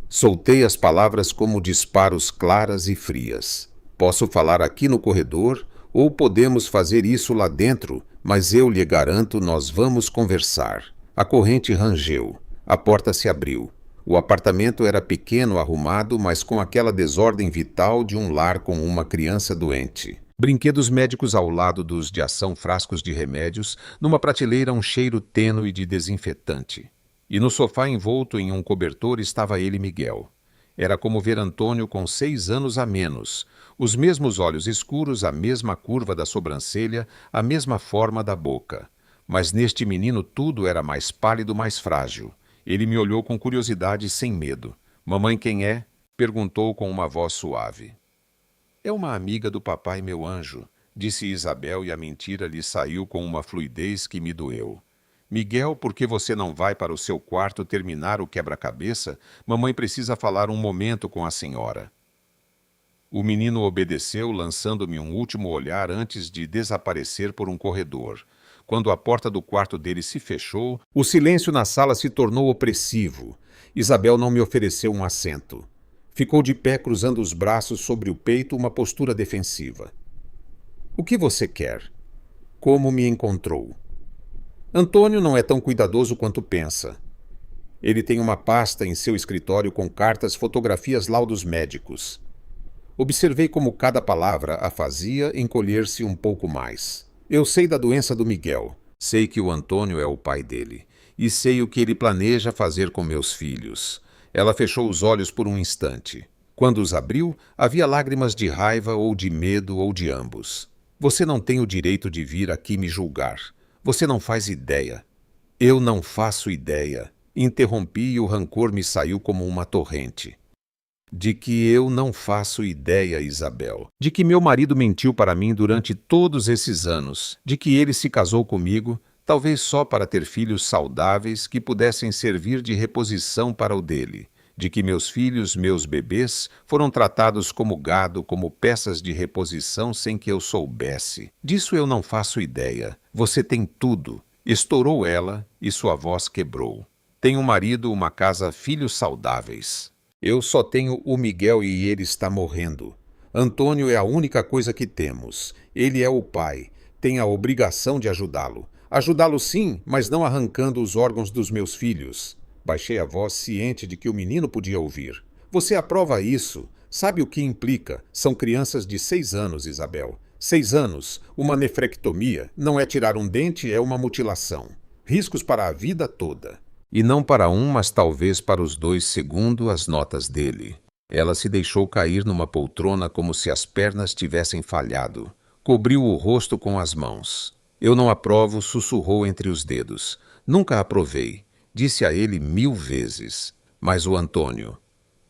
Soltei as palavras como disparos claras e frias. Posso falar aqui no corredor, ou podemos fazer isso lá dentro, mas eu lhe garanto, nós vamos conversar. A corrente rangeu. A porta se abriu. O apartamento era pequeno, arrumado, mas com aquela desordem vital de um lar com uma criança doente. Brinquedos médicos ao lado dos de ação, frascos de remédios, numa prateleira um cheiro tênue de desinfetante. E no sofá envolto em um cobertor estava ele, Miguel. Era como ver Antônio com 6 anos a menos. Os mesmos olhos escuros, a mesma curva da sobrancelha, a mesma forma da boca. Mas neste menino tudo era mais pálido, mais frágil. Ele me olhou com curiosidade e sem medo. Mamãe, quem é? Perguntou com uma voz suave. É uma amiga do papai, meu anjo, disse Isabel, e a mentira lhe saiu com uma fluidez que me doeu. Miguel, por que você não vai para o seu quarto terminar o quebra-cabeça? Mamãe precisa falar um momento com a senhora. O menino obedeceu, lançando-me um último olhar antes de desaparecer por um corredor. Quando a porta do quarto dele se fechou, o silêncio na sala se tornou opressivo. Isabel não me ofereceu um assento. Ficou de pé, cruzando os braços sobre o peito, uma postura defensiva. O que você quer? Como me encontrou? Antônio não é tão cuidadoso quanto pensa. Ele tem uma pasta em seu escritório com cartas, fotografias, laudos médicos. Observei como cada palavra a fazia encolher-se um pouco mais. Eu sei da doença do Miguel. Sei que o Antônio é o pai dele. E sei o que ele planeja fazer com meus filhos. Ela fechou os olhos por um instante. Quando os abriu, havia lágrimas de raiva ou de medo ou de ambos. Você não tem o direito de vir aqui me julgar. Você não faz ideia. Eu não faço ideia. Interrompi e o rancor me saiu como uma torrente. De que eu não faço ideia, Isabel. De que meu marido mentiu para mim durante todos esses anos. De que ele se casou comigo, talvez só para ter filhos saudáveis que pudessem servir de reposição para o dele. De que meus filhos, meus bebês, foram tratados como gado, como peças de reposição sem que eu soubesse. Disso eu não faço ideia. Você tem tudo. Estourou ela e sua voz quebrou. Tem um marido, uma casa, filhos saudáveis. Eu só tenho o Miguel e ele está morrendo. Antônio é a única coisa que temos. Ele é o pai. Tem a obrigação de ajudá-lo. Ajudá-lo sim, mas não arrancando os órgãos dos meus filhos. Baixei a voz, ciente de que o menino podia ouvir. Você aprova isso? Sabe o que implica? São crianças de 6 anos, Isabel. 6 anos. Uma nefrectomia não é tirar um dente, é uma mutilação. Riscos para a vida toda. E não para um, mas talvez para os 2, segundo as notas dele. Ela se deixou cair numa poltrona como se as pernas tivessem falhado. Cobriu o rosto com as mãos. Eu não aprovo, sussurrou entre os dedos. Nunca aprovei. Disse a ele 1000 vezes. Mas o Antônio...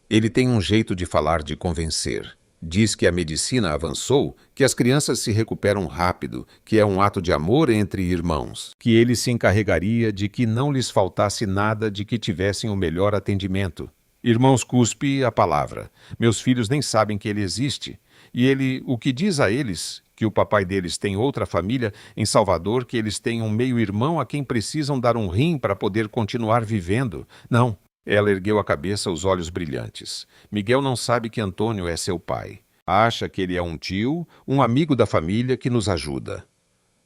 Ele tem um jeito de falar, de convencer. Diz que a medicina avançou, que as crianças se recuperam rápido, que é um ato de amor entre irmãos, que ele se encarregaria de que não lhes faltasse nada, de que tivessem o melhor atendimento. Irmãos cuspe a palavra. Meus filhos nem sabem que ele existe. E ele, o que diz a eles? Que o papai deles tem outra família em Salvador, que eles têm um meio-irmão a quem precisam dar um rim para poder continuar vivendo. Não. Ela ergueu a cabeça, os olhos brilhantes. Miguel não sabe que Antônio é seu pai. Acha que ele é um tio, um amigo da família que nos ajuda.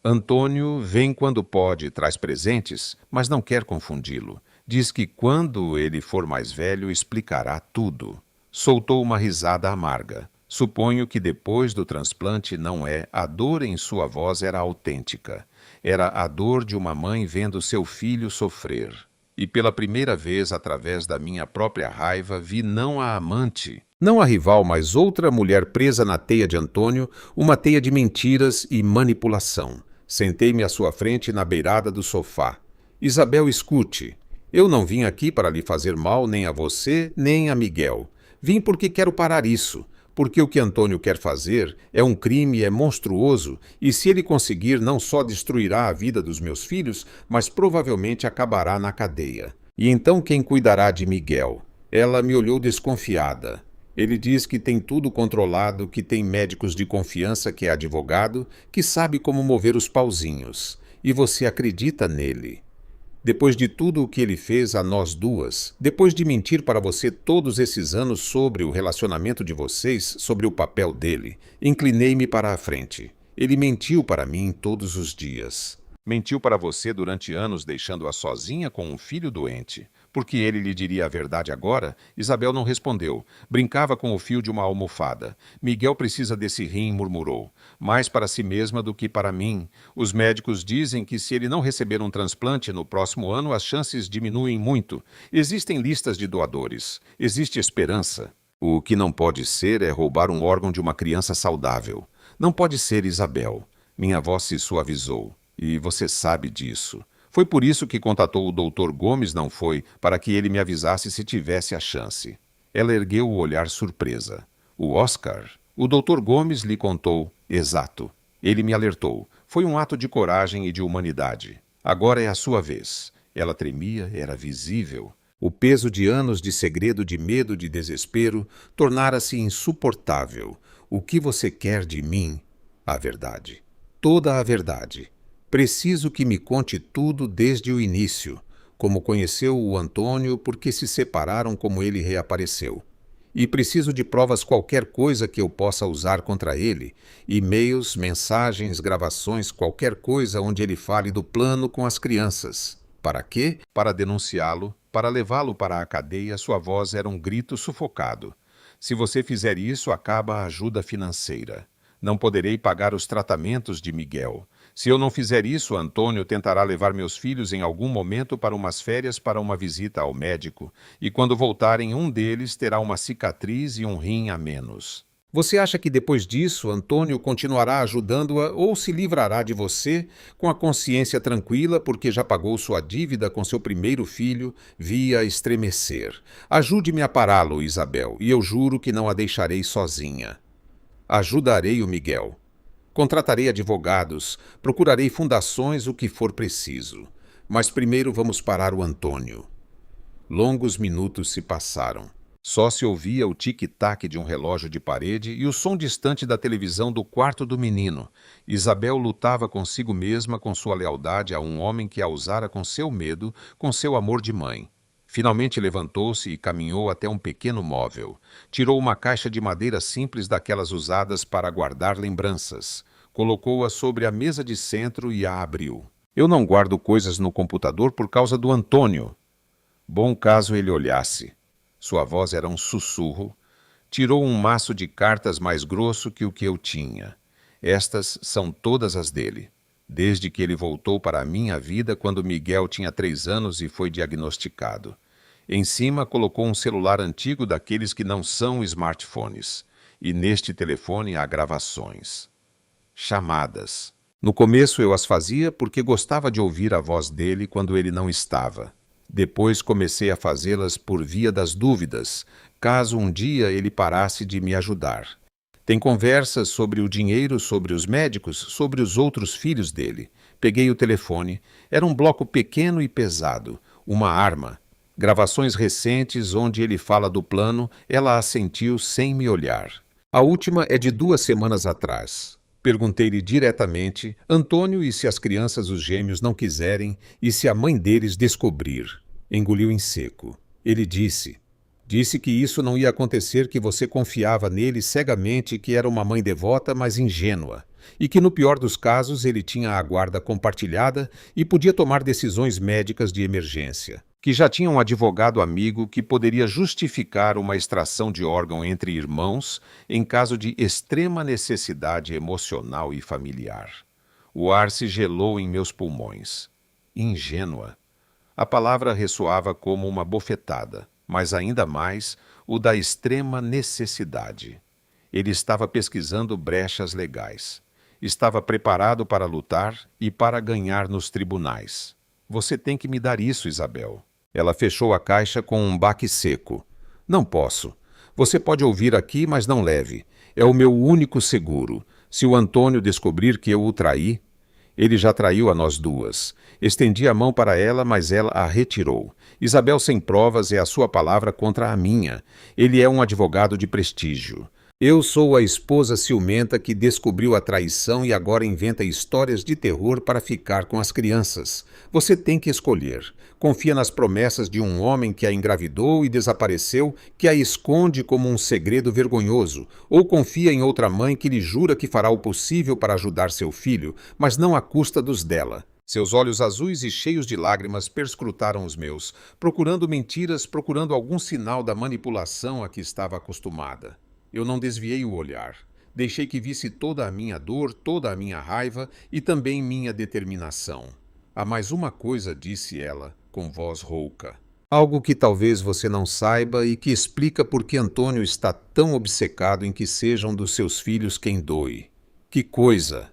Antônio vem quando pode, traz presentes, mas não quer confundi-lo. Diz que quando ele for mais velho explicará tudo. Soltou uma risada amarga. Suponho que depois do transplante não é. A dor em sua voz era autêntica. Era a dor de uma mãe vendo seu filho sofrer. E pela primeira vez, através da minha própria raiva, vi não a amante, não a rival, mas outra mulher presa na teia de Antônio, uma teia de mentiras e manipulação. Sentei-me à sua frente na beirada do sofá. Isabel, escute. Eu não vim aqui para lhe fazer mal nem a você, nem a Miguel. Vim porque quero parar isso. Porque o que Antônio quer fazer é um crime, é monstruoso, e se ele conseguir, não só destruirá a vida dos meus filhos, mas provavelmente acabará na cadeia. E então quem cuidará de Miguel? Ela me olhou desconfiada. Ele diz que tem tudo controlado, que tem médicos de confiança, que é advogado, que sabe como mover os pauzinhos. E você acredita nele. Depois de tudo o que ele fez a nós duas, depois de mentir para você todos esses anos sobre o relacionamento de vocês, sobre o papel dele, inclinei-me para a frente. Ele mentiu para mim todos os dias. Mentiu para você durante anos, deixando-a sozinha com um filho doente. Porque ele lhe diria a verdade agora? Isabel não respondeu. Brincava com o fio de uma almofada. Miguel precisa desse rim, murmurou. Mais para si mesma do que para mim. Os médicos dizem que se ele não receber um transplante no próximo ano, as chances diminuem muito. Existem listas de doadores. Existe esperança. O que não pode ser é roubar um órgão de uma criança saudável. Não pode ser, Isabel. Minha voz se suavizou. E você sabe disso. Foi por isso que contatou o Dr. Gomes, não foi? Para que ele me avisasse se tivesse a chance. Ela ergueu o olhar surpresa. O Oscar? O Dr. Gomes lhe contou. Exato. Ele me alertou. Foi um ato de coragem e de humanidade. Agora é a sua vez. Ela tremia, era visível. O peso de anos de segredo, de medo, de desespero, tornara-se insuportável. O que você quer de mim? A verdade. Toda a verdade. Preciso que me conte tudo desde o início, como conheceu o Antônio, porque se separaram, como ele reapareceu. E preciso de provas, qualquer coisa que eu possa usar contra ele, e-mails, mensagens, gravações, qualquer coisa onde ele fale do plano com as crianças. Para quê? Para denunciá-lo, para levá-lo para a cadeia. Sua voz era um grito sufocado. Se você fizer isso, acaba a ajuda financeira. Não poderei pagar os tratamentos de Miguel. Se eu não fizer isso, Antônio tentará levar meus filhos em algum momento para umas férias, para uma visita ao médico, e quando voltarem, um deles terá uma cicatriz e um rim a menos. Você acha que depois disso, Antônio continuará ajudando-a ou se livrará de você com a consciência tranquila porque já pagou sua dívida com seu primeiro filho? Vi-a estremecer. Ajude-me a pará-lo, Isabel, e eu juro que não a deixarei sozinha. Ajudarei o Miguel. Contratarei advogados, procurarei fundações, o que for preciso. Mas primeiro vamos parar o Antônio. Longos minutos se passaram. Só se ouvia o tic-tac de um relógio de parede e o som distante da televisão do quarto do menino. Isabel lutava consigo mesma, com sua lealdade a um homem que a usara com seu medo, com seu amor de mãe. Finalmente levantou-se e caminhou até um pequeno móvel. Tirou uma caixa de madeira simples, daquelas usadas para guardar lembranças. Colocou-a sobre a mesa de centro e a abriu. Eu não guardo coisas no computador por causa do Antônio. Bom caso ele olhasse. Sua voz era um sussurro. Tirou um maço de cartas mais grosso que o que eu tinha. Estas são todas as dele. Desde que ele voltou para a minha vida quando Miguel tinha 3 anos e foi diagnosticado. Em cima colocou um celular antigo, daqueles que não são smartphones. E neste telefone há gravações. Chamadas. No começo eu as fazia porque gostava de ouvir a voz dele quando ele não estava. Depois comecei a fazê-las por via das dúvidas, caso um dia ele parasse de me ajudar. Tem conversas sobre o dinheiro, sobre os médicos, sobre os outros filhos dele. Peguei o telefone. Era um bloco pequeno e pesado, uma arma. Gravações recentes onde ele fala do plano, ela assentiu sem me olhar. A última é de 2 semanas atrás. Perguntei-lhe diretamente, Antônio, e se as crianças, os gêmeos, não quiserem, e se a mãe deles descobrir? Engoliu em seco. Ele disse que isso não ia acontecer, que você confiava nele cegamente, que era uma mãe devota, mas ingênua, e que no pior dos casos ele tinha a guarda compartilhada e podia tomar decisões médicas de emergência, que já tinha um advogado amigo que poderia justificar uma extração de órgão entre irmãos em caso de extrema necessidade emocional e familiar. O ar se gelou em meus pulmões. Ingênua. A palavra ressoava como uma bofetada, mas ainda mais o da extrema necessidade. Ele estava pesquisando brechas legais. Estava preparado para lutar e para ganhar nos tribunais. Você tem que me dar isso, Isabel. Ela fechou a caixa com um baque seco. Não posso. Você pode ouvir aqui, mas não leve. É o meu único seguro. Se o Antônio descobrir que eu o traí... Ele já traiu a nós duas. Estendi a mão para ela, mas ela a retirou. Isabel sem provas é a sua palavra contra a minha. Ele é um advogado de prestígio. Eu sou a esposa ciumenta que descobriu a traição e agora inventa histórias de terror para ficar com as crianças. Você tem que escolher. Confia nas promessas de um homem que a engravidou e desapareceu, que a esconde como um segredo vergonhoso, ou confia em outra mãe que lhe jura que fará o possível para ajudar seu filho, mas não à custa dos dela. Seus olhos azuis e cheios de lágrimas perscrutaram os meus, procurando mentiras, procurando algum sinal da manipulação a que estava acostumada. Eu não desviei o olhar. Deixei que visse toda a minha dor, toda a minha raiva e também minha determinação. Há mais uma coisa, disse ela, com voz rouca. Algo que talvez você não saiba e que explica por que Antônio está tão obcecado em que sejam dos seus filhos quem doe. Que coisa!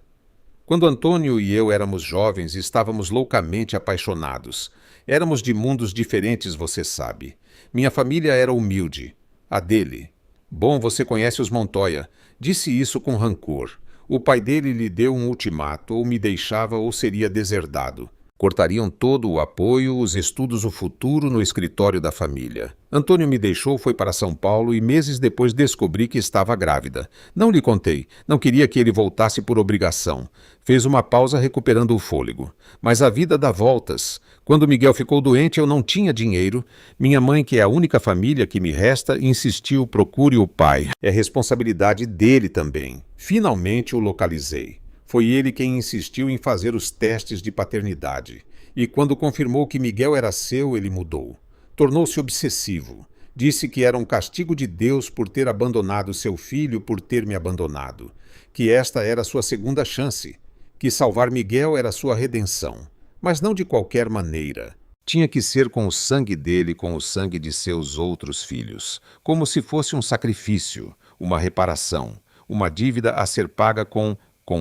Quando Antônio e eu éramos jovens, estávamos loucamente apaixonados. Éramos de mundos diferentes, você sabe. Minha família era humilde. A dele... Bom, você conhece os Montoya. Disse isso com rancor. O pai dele lhe deu um ultimato, ou me deixava ou seria deserdado. Cortariam todo o apoio, os estudos, o futuro no escritório da família. Antônio me deixou, foi para São Paulo e meses depois descobri que estava grávida. Não lhe contei, não queria que ele voltasse por obrigação. Fez uma pausa recuperando o fôlego. Mas a vida dá voltas. Quando Miguel ficou doente, eu não tinha dinheiro. Minha mãe, que é a única família que me resta, insistiu, procure o pai. É responsabilidade dele também. Finalmente o localizei. Foi ele quem insistiu em fazer os testes de paternidade. E quando confirmou que Miguel era seu, ele mudou. Tornou-se obsessivo. Disse que era um castigo de Deus por ter abandonado seu filho, por ter me abandonado. Que esta era sua segunda chance. Que salvar Miguel era sua redenção. Mas não de qualquer maneira. Tinha que ser com o sangue dele, com o sangue de seus outros filhos. Como se fosse um sacrifício, uma reparação, uma dívida a ser paga com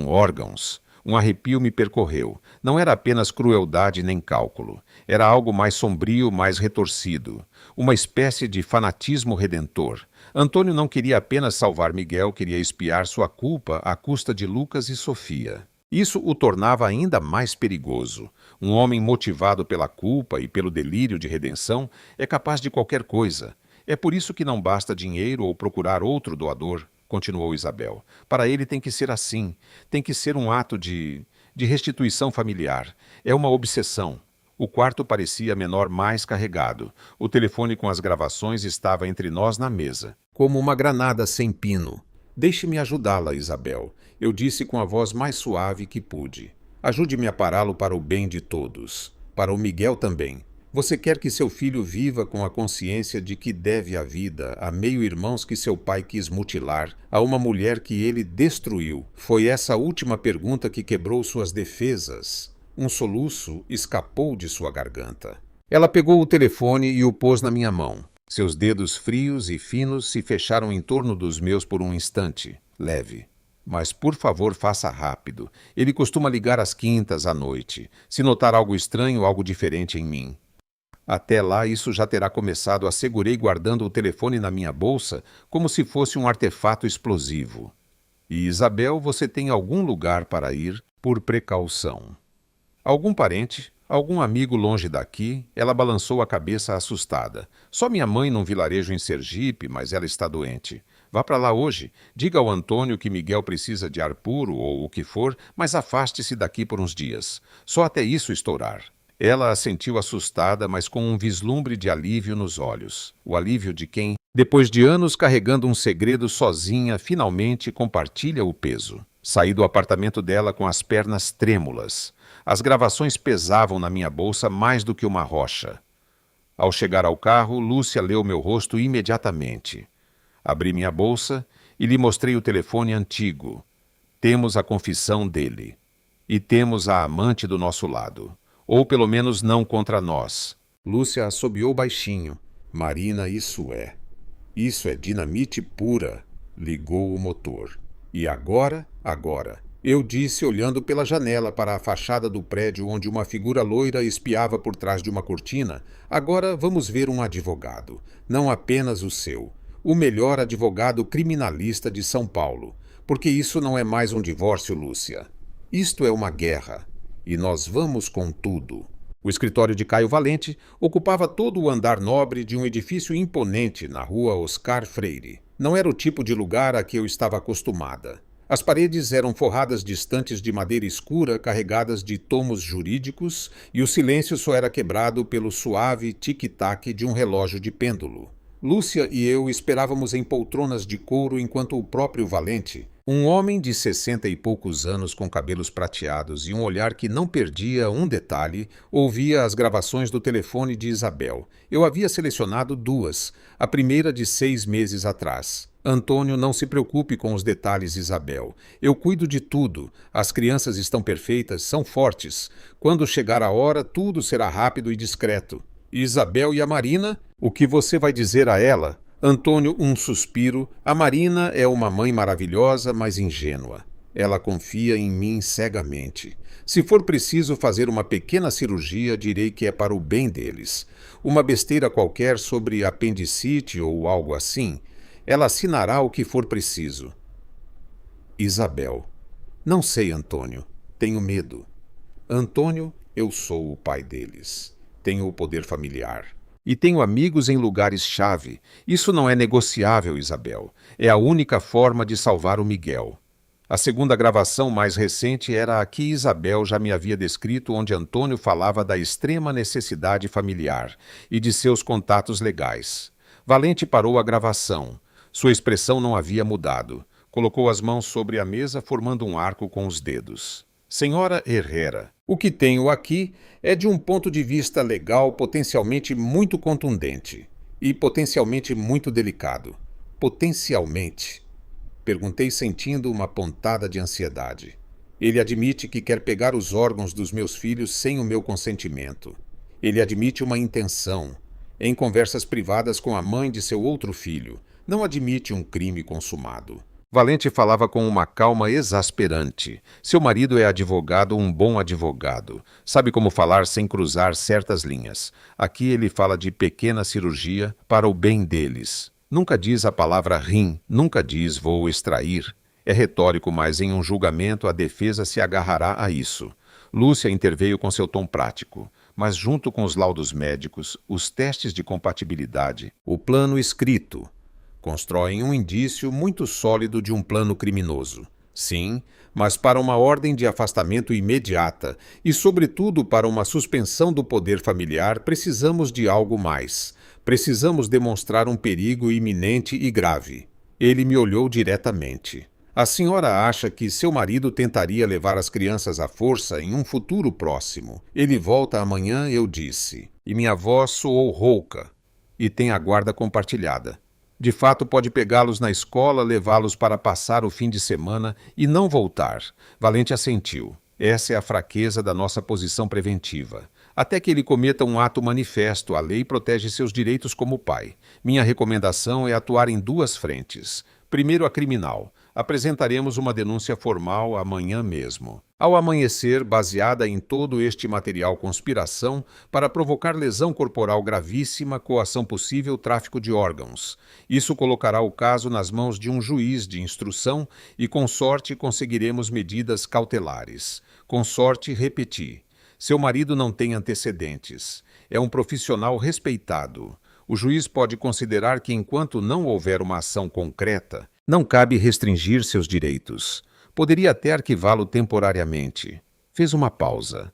órgãos. Um arrepio me percorreu. Não era apenas crueldade nem cálculo. Era algo mais sombrio, mais retorcido. Uma espécie de fanatismo redentor. Antônio não queria apenas salvar Miguel, queria expiar sua culpa à custa de Lucas e Sofia. Isso o tornava ainda mais perigoso. Um homem motivado pela culpa e pelo delírio de redenção é capaz de qualquer coisa. É por isso que não basta dinheiro ou procurar outro doador, continuou Isabel. Para ele tem que ser assim. Tem que ser um ato de restituição familiar. É uma obsessão. O quarto parecia menor mais carregado. O telefone com as gravações estava entre nós na mesa. Como uma granada sem pino. Deixe-me ajudá-la, Isabel. Eu disse com a voz mais suave que pude. Ajude-me a pará-lo para o bem de todos. Para o Miguel também. Você quer que seu filho viva com a consciência de que deve a vida a meio-irmãos que seu pai quis mutilar, a uma mulher que ele destruiu? Foi essa última pergunta que quebrou suas defesas. Um soluço escapou de sua garganta. Ela pegou o telefone e o pôs na minha mão. Seus dedos frios e finos se fecharam em torno dos meus por um instante, leve. Mas, por favor, faça rápido. Ele costuma ligar às quintas à noite. Se notar algo estranho, algo diferente em mim. Até lá, isso já terá começado. Assegurei guardando o telefone na minha bolsa como se fosse um artefato explosivo. E, Isabel, você tem algum lugar para ir por precaução. Algum parente? Algum amigo longe daqui? Ela balançou a cabeça assustada. Só minha mãe num vilarejo em Sergipe, mas ela está doente. Vá para lá hoje. Diga ao Antônio que Miguel precisa de ar puro ou o que for, mas afaste-se daqui por uns dias. Só até isso estourar. Ela assentiu assustada, mas com um vislumbre de alívio nos olhos. O alívio de quem, depois de anos carregando um segredo sozinha, finalmente compartilha o peso. Saí do apartamento dela com as pernas trêmulas. As gravações pesavam na minha bolsa mais do que uma rocha. Ao chegar ao carro, Lúcia leu meu rosto imediatamente. Abri minha bolsa e lhe mostrei o telefone antigo. Temos a confissão dele. E temos a amante do nosso lado. Ou pelo menos não contra nós. Lúcia assobiou baixinho. Marina, isso é. Isso é dinamite pura. Ligou o motor. E agora? Agora. Eu disse olhando pela janela para a fachada do prédio onde uma figura loira espiava por trás de uma cortina. Agora vamos ver um advogado. Não apenas o seu. O melhor advogado criminalista de São Paulo. Porque isso não é mais um divórcio, Lúcia. Isto é uma guerra. E nós vamos com tudo. O escritório de Caio Valente ocupava todo o andar nobre de um edifício imponente na rua Oscar Freire. Não era o tipo de lugar a que eu estava acostumada. As paredes eram forradas de estantes de madeira escura carregadas de tomos jurídicos e o silêncio só era quebrado pelo suave tic-tac de um relógio de pêndulo. Lúcia e eu esperávamos em poltronas de couro enquanto o próprio Valente, um homem de 60 e poucos anos com cabelos prateados e um olhar que não perdia um detalhe, ouvia as gravações do telefone de Isabel. Eu havia selecionado duas, a primeira de 6 meses atrás. Antônio, não se preocupe com os detalhes, Isabel. Eu cuido de tudo. As crianças estão perfeitas, são fortes. Quando chegar a hora, tudo será rápido e discreto. Isabel e a Marina? O que você vai dizer a ela? Antônio, um suspiro. A Marina é uma mãe maravilhosa, mas ingênua. Ela confia em mim cegamente. Se for preciso fazer uma pequena cirurgia, direi que é para o bem deles. Uma besteira qualquer sobre apendicite ou algo assim. Ela assinará o que for preciso. Isabel. Não sei, Antônio. Tenho medo. Antônio, eu sou o pai deles. Tenho o poder familiar. E tenho amigos em lugares-chave. Isso não é negociável, Isabel. É a única forma de salvar o Miguel. A segunda gravação mais recente era a que Isabel já me havia descrito, onde Antônio falava da extrema necessidade familiar e de seus contatos legais. Valente parou a gravação. Sua expressão não havia mudado. Colocou as mãos sobre a mesa, formando um arco com os dedos. Senhora Herrera, o que tenho aqui é de um ponto de vista legal potencialmente muito contundente e potencialmente muito delicado. Potencialmente? Perguntei sentindo uma pontada de ansiedade. Ele admite que quer pegar os órgãos dos meus filhos sem o meu consentimento. Ele admite uma intenção, em conversas privadas com a mãe de seu outro filho. Não admite um crime consumado. Valente falava com uma calma exasperante. Seu marido é advogado, um bom advogado. Sabe como falar sem cruzar certas linhas. Aqui ele fala de pequena cirurgia para o bem deles. Nunca diz a palavra rim, nunca diz vou extrair. É retórico, mas em um julgamento a defesa se agarrará a isso. Lúcia interveio com seu tom prático. Mas junto com os laudos médicos, os testes de compatibilidade, o plano escrito, constroem um indício muito sólido de um plano criminoso. Sim, mas para uma ordem de afastamento imediata e, sobretudo, para uma suspensão do poder familiar, precisamos de algo mais. Precisamos demonstrar um perigo iminente e grave. Ele me olhou diretamente. A senhora acha que seu marido tentaria levar as crianças à força em um futuro próximo. Ele volta amanhã, eu disse. E minha voz soou rouca. E tem a guarda compartilhada. De fato, pode pegá-los na escola, levá-los para passar o fim de semana e não voltar. Valente assentiu. Essa é a fraqueza da nossa posição preventiva. Até que ele cometa um ato manifesto, a lei protege seus direitos como pai. Minha recomendação é atuar em 2 frentes. Primeiro, a criminal. Apresentaremos uma denúncia formal amanhã mesmo. Ao amanhecer, baseada em todo este material conspiração para provocar lesão corporal gravíssima, coação possível, tráfico de órgãos. Isso colocará o caso nas mãos de um juiz de instrução e, com sorte, conseguiremos medidas cautelares. Com sorte, repeti. Seu marido não tem antecedentes. É um profissional respeitado. O juiz pode considerar que, enquanto não houver uma ação concreta, não cabe restringir seus direitos. Poderia até arquivá-lo temporariamente. Fez uma pausa.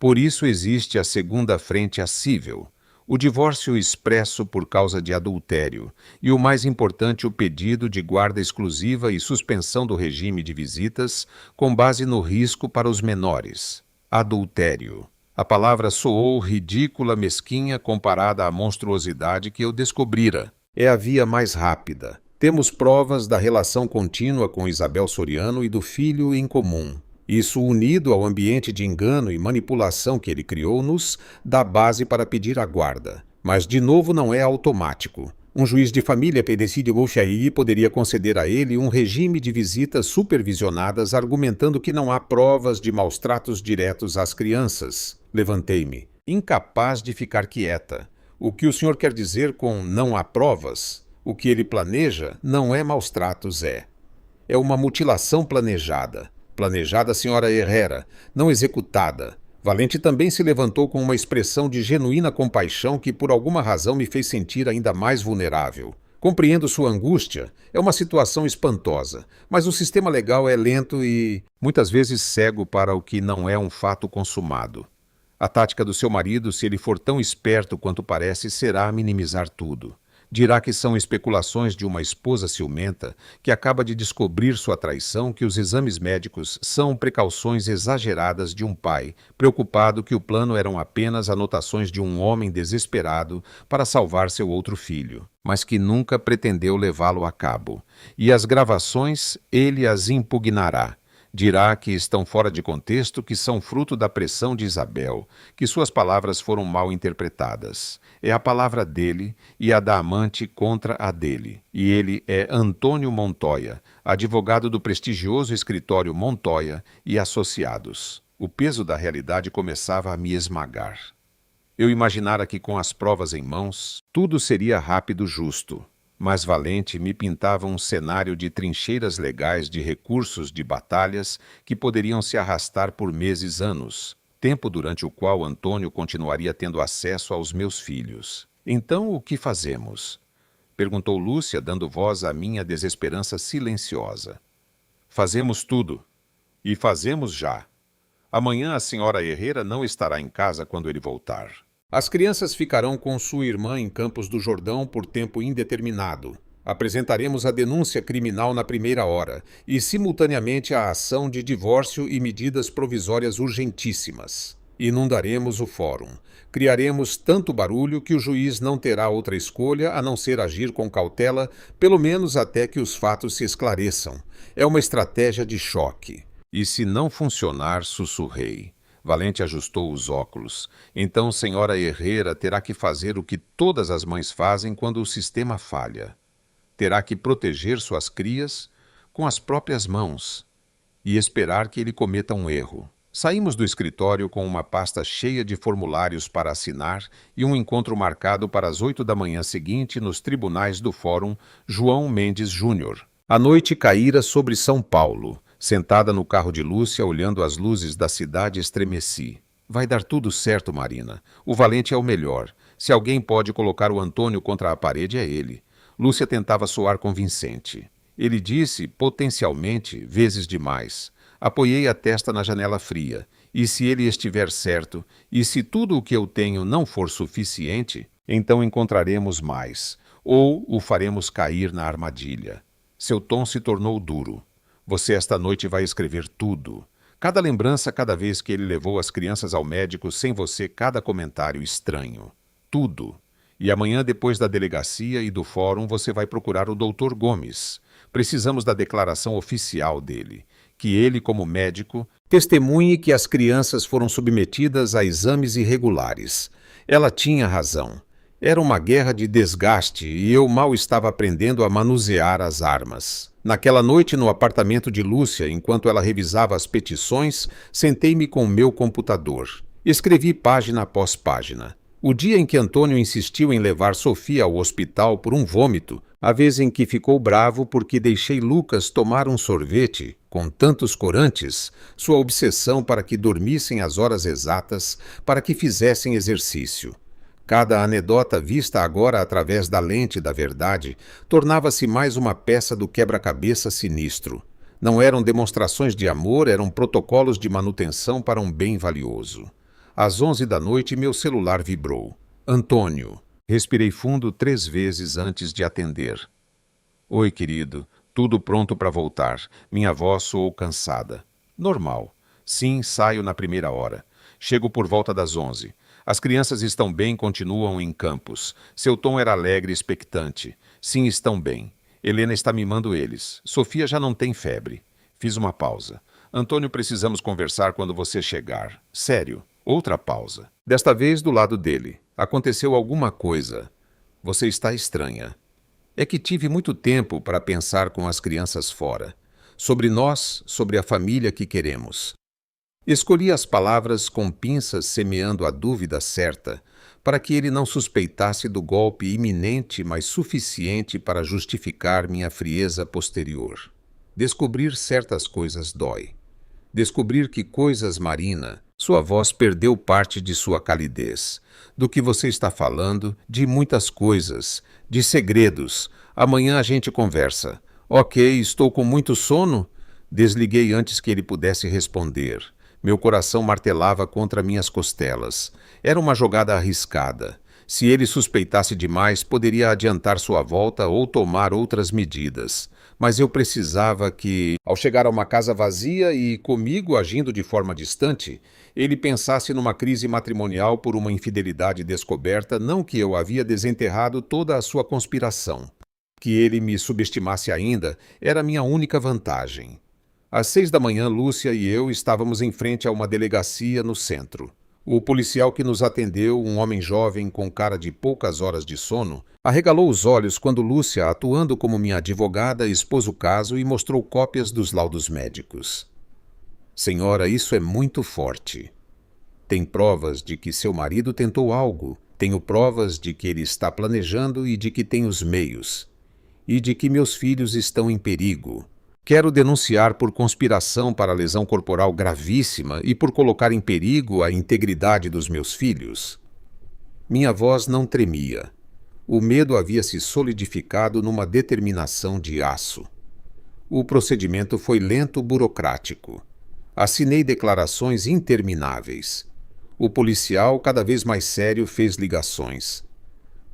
Por isso existe a segunda frente assível, o divórcio expresso por causa de adultério, e o mais importante, o pedido de guarda exclusiva e suspensão do regime de visitas com base no risco para os menores. Adultério. A palavra soou ridícula, mesquinha, comparada à monstruosidade que eu descobrira. É a via mais rápida. Temos provas da relação contínua com Isabel Soriano e do filho em comum. Isso, unido ao ambiente de engano e manipulação que ele criou, nos dá base para pedir a guarda. Mas, de novo, não é automático. Um juiz de família, Pedicídio Bolchaí, poderia conceder a ele um regime de visitas supervisionadas, argumentando que não há provas de maus-tratos diretos às crianças. Levantei-me, incapaz de ficar quieta. O que o senhor quer dizer com não há provas? O que ele planeja não é maus-tratos, é uma mutilação planejada. Planejada, senhora Herrera, não executada. Valente também se levantou com uma expressão de genuína compaixão que por alguma razão me fez sentir ainda mais vulnerável. Compreendo sua angústia, é uma situação espantosa, mas o sistema legal é lento e, muitas vezes, cego para o que não é um fato consumado. A tática do seu marido, se ele for tão esperto quanto parece, será minimizar tudo. Dirá que são especulações de uma esposa ciumenta que acaba de descobrir sua traição, que os exames médicos são precauções exageradas de um pai, preocupado que o plano eram apenas anotações de um homem desesperado para salvar seu outro filho, mas que nunca pretendeu levá-lo a cabo. E as gravações, ele as impugnará. Dirá que estão fora de contexto, que são fruto da pressão de Isabel, que suas palavras foram mal interpretadas. É a palavra dele e a da amante contra a dele. E ele é Antônio Montoya, advogado do prestigioso escritório Montoya e Associados. O peso da realidade começava a me esmagar. Eu imaginara que com as provas em mãos, tudo seria rápido e justo. Mas Valente me pintava um cenário de trincheiras legais, de recursos, de batalhas que poderiam se arrastar por meses, anos, tempo durante o qual Antônio continuaria tendo acesso aos meus filhos. Então, o que fazemos? Perguntou Lúcia, dando voz à minha desesperança silenciosa. Fazemos tudo. E fazemos já. Amanhã a senhora Herrera não estará em casa quando ele voltar. As crianças ficarão com sua irmã em Campos do Jordão por tempo indeterminado. Apresentaremos a denúncia criminal na primeira hora e, simultaneamente, a ação de divórcio e medidas provisórias urgentíssimas. Inundaremos o fórum. Criaremos tanto barulho que o juiz não terá outra escolha a não ser agir com cautela, pelo menos até que os fatos se esclareçam. É uma estratégia de choque. E se não funcionar, sussurrei. Valente ajustou os óculos. Então, senhora Herrera terá que fazer o que todas as mães fazem quando o sistema falha. Terá que proteger suas crias com as próprias mãos e esperar que ele cometa um erro. Saímos do escritório com uma pasta cheia de formulários para assinar e um encontro marcado para as 8 da manhã seguinte nos tribunais do Fórum João Mendes Júnior. A noite caíra sobre São Paulo. Sentada no carro de Lúcia, olhando as luzes da cidade, estremeci. Vai dar tudo certo, Marina. O Valente é o melhor. Se alguém pode colocar o Antônio contra a parede, é ele. Lúcia tentava soar convincente. Ele disse, potencialmente, vezes demais. Apoiei a testa na janela fria. E se ele estiver certo, e se tudo o que eu tenho não for suficiente, então encontraremos mais. Ou o faremos cair na armadilha. Seu tom se tornou duro. Você esta noite vai escrever tudo. Cada lembrança, cada vez que ele levou as crianças ao médico, sem você, cada comentário estranho. Tudo. E amanhã, depois da delegacia e do fórum, você vai procurar o Dr. Gomes. Precisamos da declaração oficial dele. Que ele, como médico, testemunhe que as crianças foram submetidas a exames irregulares. Ela tinha razão. Era uma guerra de desgaste e eu mal estava aprendendo a manusear as armas. Naquela noite, no apartamento de Lúcia, enquanto ela revisava as petições, sentei-me com o meu computador. Escrevi página após página. O dia em que Antônio insistiu em levar Sofia ao hospital por um vômito, a vez em que ficou bravo porque deixei Lucas tomar um sorvete com tantos corantes, sua obsessão para que dormissem às horas exatas, para que fizessem exercício. Cada anedota vista agora através da lente da verdade tornava-se mais uma peça do quebra-cabeça sinistro. Não eram demonstrações de amor, eram protocolos de manutenção para um bem valioso. Às 11 da noite, meu celular vibrou. Antônio. Respirei fundo 3 vezes antes de atender. Oi, querido. Tudo pronto para voltar. Minha voz soou cansada. Normal. Sim, saio na primeira hora. Chego por volta das 11. As crianças estão bem, continuam em campus. Seu tom era alegre e expectante. Sim, estão bem. Helena está mimando eles. Sofia já não tem febre. Fiz uma pausa. Antônio, precisamos conversar quando você chegar. Sério. Outra pausa. Desta vez do lado dele. Aconteceu alguma coisa. Você está estranha. É que tive muito tempo para pensar com as crianças fora. Sobre nós, sobre a família que queremos. Escolhi as palavras com pinças, semeando a dúvida certa, para que ele não suspeitasse do golpe iminente, mas suficiente para justificar minha frieza posterior. Descobrir certas coisas dói. Descobrir que coisas, Marina, sua voz perdeu parte de sua calidez. Do que você está falando, de muitas coisas, de segredos. Amanhã a gente conversa. Ok, estou com muito sono? Desliguei antes que ele pudesse responder. Meu coração martelava contra minhas costelas. Era uma jogada arriscada. Se ele suspeitasse demais, poderia adiantar sua volta ou tomar outras medidas. Mas eu precisava que, ao chegar a uma casa vazia e comigo agindo de forma distante, ele pensasse numa crise matrimonial por uma infidelidade descoberta, não que eu havia desenterrado toda a sua conspiração. Que ele me subestimasse ainda era minha única vantagem. Às 6 da manhã, Lúcia e eu estávamos em frente a uma delegacia no centro. O policial que nos atendeu, um homem jovem com cara de poucas horas de sono, arregalou os olhos quando Lúcia, atuando como minha advogada, expôs o caso e mostrou cópias dos laudos médicos. Senhora, isso é muito forte. Tem provas de que seu marido tentou algo. Tenho provas de que ele está planejando e de que tem os meios. E de que meus filhos estão em perigo. Quero denunciar por conspiração para lesão corporal gravíssima e por colocar em perigo a integridade dos meus filhos. Minha voz não tremia. O medo havia se solidificado numa determinação de aço. O procedimento foi lento, burocrático. Assinei declarações intermináveis. O policial, cada vez mais sério, fez ligações.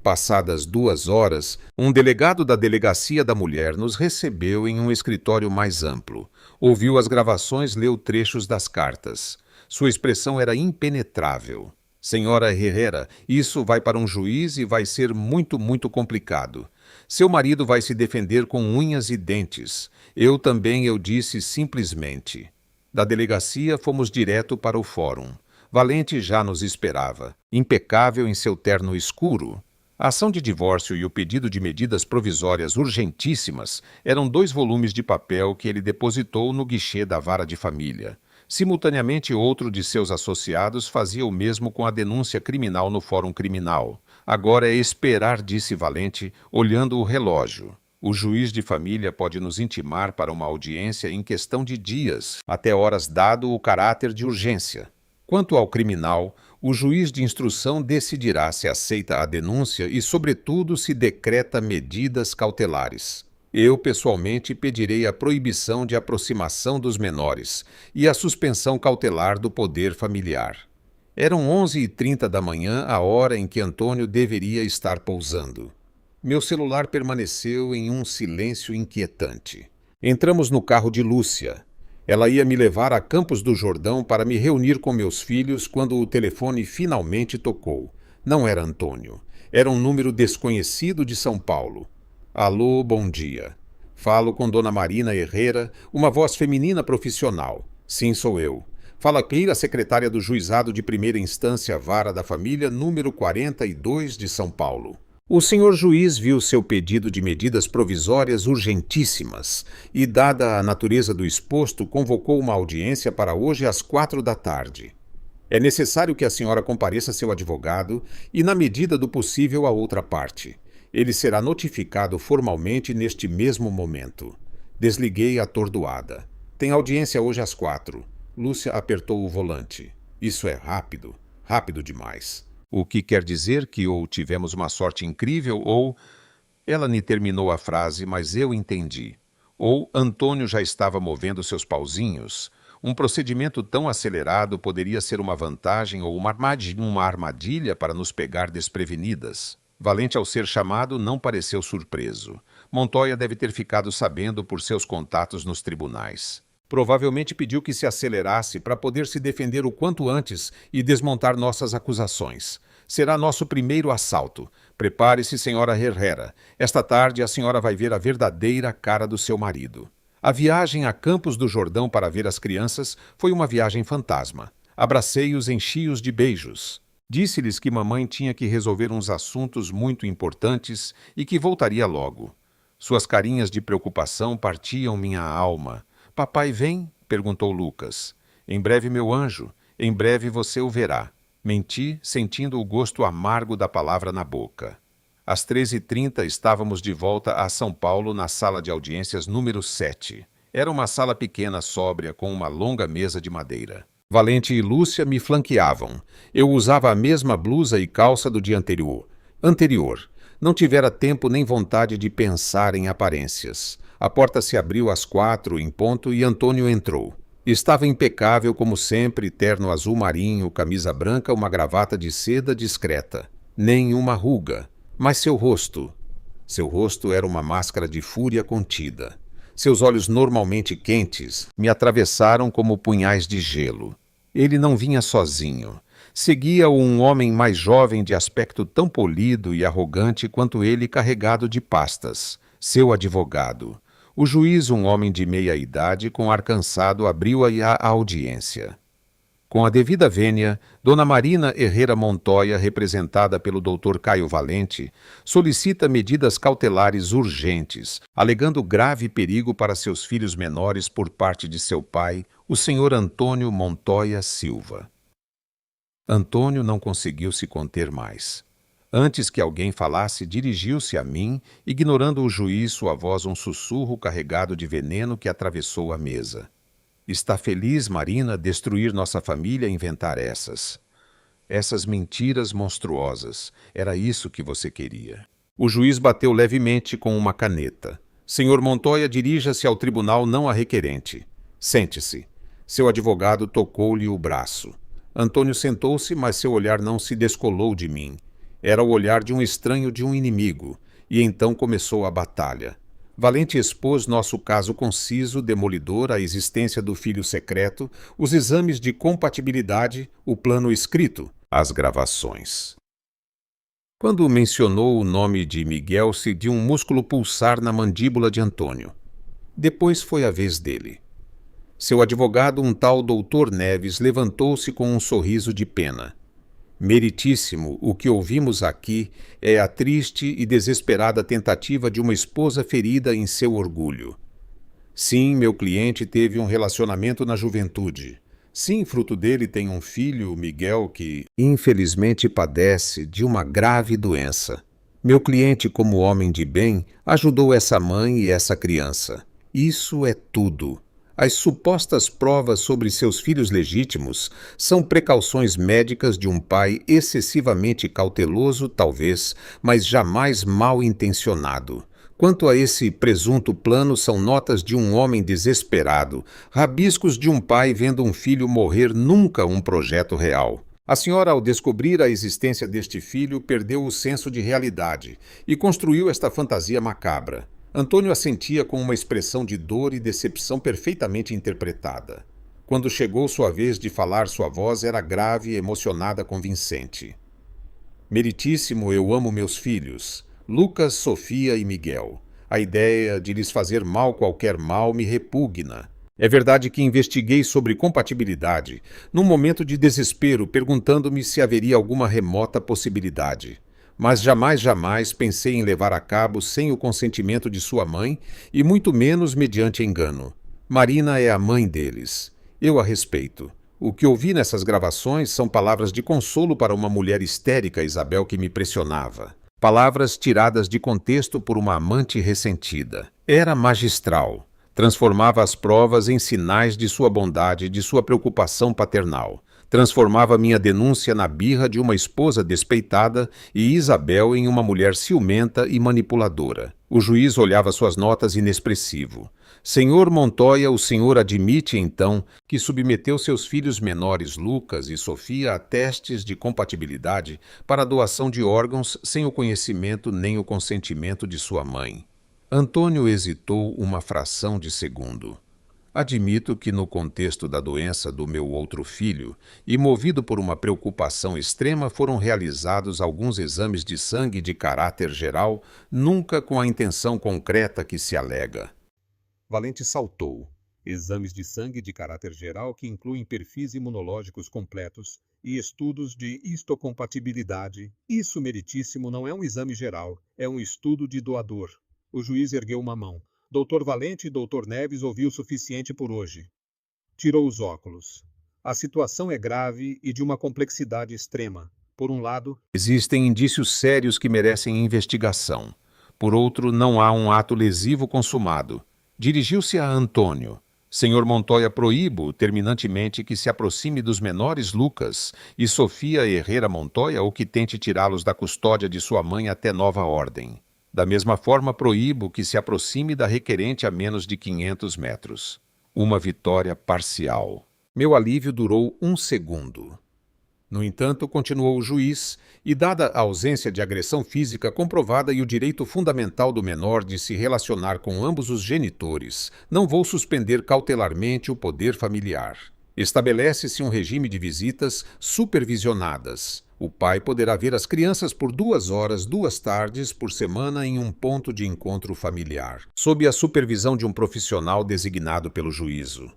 Passadas 2 horas, um delegado da Delegacia da Mulher nos recebeu em um escritório mais amplo. Ouviu as gravações, leu trechos das cartas. Sua expressão era impenetrável. Senhora Herrera, isso vai para um juiz e vai ser muito, muito complicado. Seu marido vai se defender com unhas e dentes. Eu também, eu disse simplesmente. Da delegacia, fomos direto para o fórum. Valente já nos esperava, impecável em seu terno escuro. A ação de divórcio e o pedido de medidas provisórias urgentíssimas eram 2 volumes de papel que ele depositou no guichê da vara de família. Simultaneamente, outro de seus associados fazia o mesmo com a denúncia criminal no Fórum Criminal. Agora é esperar, disse Valente, olhando o relógio. O juiz de família pode nos intimar para uma audiência em questão de dias, até horas dado o caráter de urgência. Quanto ao criminal, o juiz de instrução decidirá se aceita a denúncia e, sobretudo, se decreta medidas cautelares. Eu, pessoalmente, pedirei a proibição de aproximação dos menores e a suspensão cautelar do poder familiar. Eram 11h30 da manhã, a hora em que Antônio deveria estar pousando. Meu celular permaneceu em um silêncio inquietante. Entramos no carro de Lúcia. Ela ia me levar a Campos do Jordão para me reunir com meus filhos quando o telefone finalmente tocou. Não era Antônio. Era um número desconhecido de São Paulo. Alô, bom dia. Falo com Dona Marina Herrera, uma voz feminina profissional. Sim, sou eu. Fala aqui a secretária do Juizado de Primeira Instância Vara da Família, número 42 de São Paulo. O senhor juiz viu seu pedido de medidas provisórias urgentíssimas e, dada a natureza do exposto, convocou uma audiência para hoje às 4 da tarde. É necessário que a senhora compareça a seu advogado e, na medida do possível, a outra parte. Ele será notificado formalmente neste mesmo momento. Desliguei atordoada. Tem audiência hoje às 4. Lúcia apertou o volante. Isso é rápido, rápido demais. O que quer dizer que ou tivemos uma sorte incrível ou... Ela nem terminou a frase, mas eu entendi. Ou Antônio já estava movendo seus pauzinhos, Um procedimento tão acelerado poderia ser uma vantagem ou uma armadilha para nos pegar desprevenidas. Valente, ao ser chamado, não pareceu surpreso. Montoya deve ter ficado sabendo por seus contatos nos tribunais. Provavelmente pediu que se acelerasse para poder se defender o quanto antes e desmontar nossas acusações. Será nosso primeiro assalto. Prepare-se, senhora Herrera. Esta tarde a senhora vai ver a verdadeira cara do seu marido. A viagem a Campos do Jordão para ver as crianças foi uma viagem fantasma. Abracei-os, enchi-os de beijos. Disse-lhes que mamãe tinha que resolver uns assuntos muito importantes e que voltaria logo. Suas carinhas de preocupação partiam minha alma. Papai vem? Perguntou Lucas. Em breve, meu anjo. Em breve você o verá. Menti, sentindo o gosto amargo da palavra na boca. Às 13h30 estávamos de volta a São Paulo na sala de audiências número 7. Era uma sala pequena, sóbria, com uma longa mesa de madeira. Valente e Lúcia me flanqueavam. Eu usava a mesma blusa e calça do dia anterior. Não tivera tempo nem vontade de pensar em aparências. A porta se abriu às 4 em ponto e Antônio entrou. Estava impecável como sempre, terno azul marinho, camisa branca, uma gravata de seda discreta. Nem uma ruga. Mas seu rosto era uma máscara de fúria contida. Seus olhos normalmente quentes me atravessaram como punhais de gelo. Ele não vinha sozinho. Seguia-o um homem mais jovem de aspecto tão polido e arrogante quanto ele, carregado de pastas. Seu advogado. O juiz, um homem de meia idade, com ar cansado, abriu-lhe a audiência. Com a devida vênia, Dona Marina Herrera Montoya, representada pelo Dr. Caio Valente, solicita medidas cautelares urgentes, alegando grave perigo para seus filhos menores por parte de seu pai, o Sr. Antônio Montoya Silva. Antônio não conseguiu se conter mais. Antes que alguém falasse, dirigiu-se a mim, ignorando o juiz, sua voz um sussurro carregado de veneno que atravessou a mesa. Está feliz, Marina, destruir nossa família e inventar essas mentiras monstruosas. Era isso que você queria. O juiz bateu levemente com uma caneta. Senhor Montoya, dirija-se ao tribunal, não a requerente. Sente-se. Seu advogado tocou-lhe o braço. Antônio sentou-se, mas seu olhar não se descolou de mim. Era o olhar de um estranho, de um inimigo. E então começou a batalha. Valente expôs nosso caso conciso, demolidor, a existência do filho secreto, os exames de compatibilidade, o plano escrito, as gravações. Quando mencionou o nome de Miguel, se viu um músculo pulsar na mandíbula de Antônio. Depois foi a vez dele. Seu advogado, um tal Dr. Neves, levantou-se com um sorriso de pena. Meritíssimo, o que ouvimos aqui é a triste e desesperada tentativa de uma esposa ferida em seu orgulho. Sim, meu cliente teve um relacionamento na juventude. Sim, fruto dele tem um filho, Miguel, que infelizmente padece de uma grave doença. Meu cliente, como homem de bem, ajudou essa mãe e essa criança. Isso é tudo. As supostas provas sobre seus filhos legítimos são precauções médicas de um pai excessivamente cauteloso, talvez, mas jamais mal intencionado. Quanto a esse presunto plano, são notas de um homem desesperado, rabiscos de um pai vendo um filho morrer, nunca um projeto real. A senhora, ao descobrir a existência deste filho, perdeu o senso de realidade e construiu esta fantasia macabra. Antônio assentia com uma expressão de dor e decepção perfeitamente interpretada. Quando chegou sua vez de falar, sua voz era grave, emocionada, convincente. Meritíssimo, eu amo meus filhos, Lucas, Sofia e Miguel. A ideia de lhes fazer mal, qualquer mal, me repugna. É verdade que investiguei sobre compatibilidade, num momento de desespero, perguntando-me se haveria alguma remota possibilidade. Mas jamais pensei em levar a cabo sem o consentimento de sua mãe e muito menos mediante engano. Marina é a mãe deles. Eu a respeito. O que ouvi nessas gravações são palavras de consolo para uma mulher histérica, Isabel, que me pressionava. Palavras tiradas de contexto por uma amante ressentida. Era magistral. Transformava as provas em sinais de sua bondade, de sua preocupação paternal. Transformava minha denúncia na birra de uma esposa despeitada e Isabel em uma mulher ciumenta e manipuladora. O juiz olhava suas notas inexpressivo. Senhor Montoya, o senhor admite, então, que submeteu seus filhos menores Lucas e Sofia a testes de compatibilidade para a doação de órgãos sem o conhecimento nem o consentimento de sua mãe. Antônio hesitou uma fração de segundo. Admito que, no contexto da doença do meu outro filho, e movido por uma preocupação extrema, foram realizados alguns exames de sangue de caráter geral, nunca com a intenção concreta que se alega. Valente saltou. Exames de sangue de caráter geral que incluem perfis imunológicos completos e estudos de histocompatibilidade. Isso, meritíssimo, não é um exame geral, é um estudo de doador. O juiz ergueu uma mão. Doutor Valente e Doutor Neves ouviu o suficiente por hoje. Tirou os óculos. A situação é grave e de uma complexidade extrema. Por um lado, existem indícios sérios que merecem investigação. Por outro, não há um ato lesivo consumado. Dirigiu-se a Antônio. Senhor Montoya, proíbo terminantemente que se aproxime dos menores Lucas e Sofia Herrera Montoya ou que tente tirá-los da custódia de sua mãe até nova ordem. Da mesma forma, proíbo que se aproxime da requerente a menos de 500 metros. Uma vitória parcial. Meu alívio durou 1 segundo. No entanto, continuou o juiz, e dada a ausência de agressão física comprovada e o direito fundamental do menor de se relacionar com ambos os genitores, não vou suspender cautelarmente o poder familiar. Estabelece-se um regime de visitas supervisionadas. O pai poderá ver as crianças por 2 horas, 2 tardes por semana em um ponto de encontro familiar, sob a supervisão de um profissional designado pelo juízo.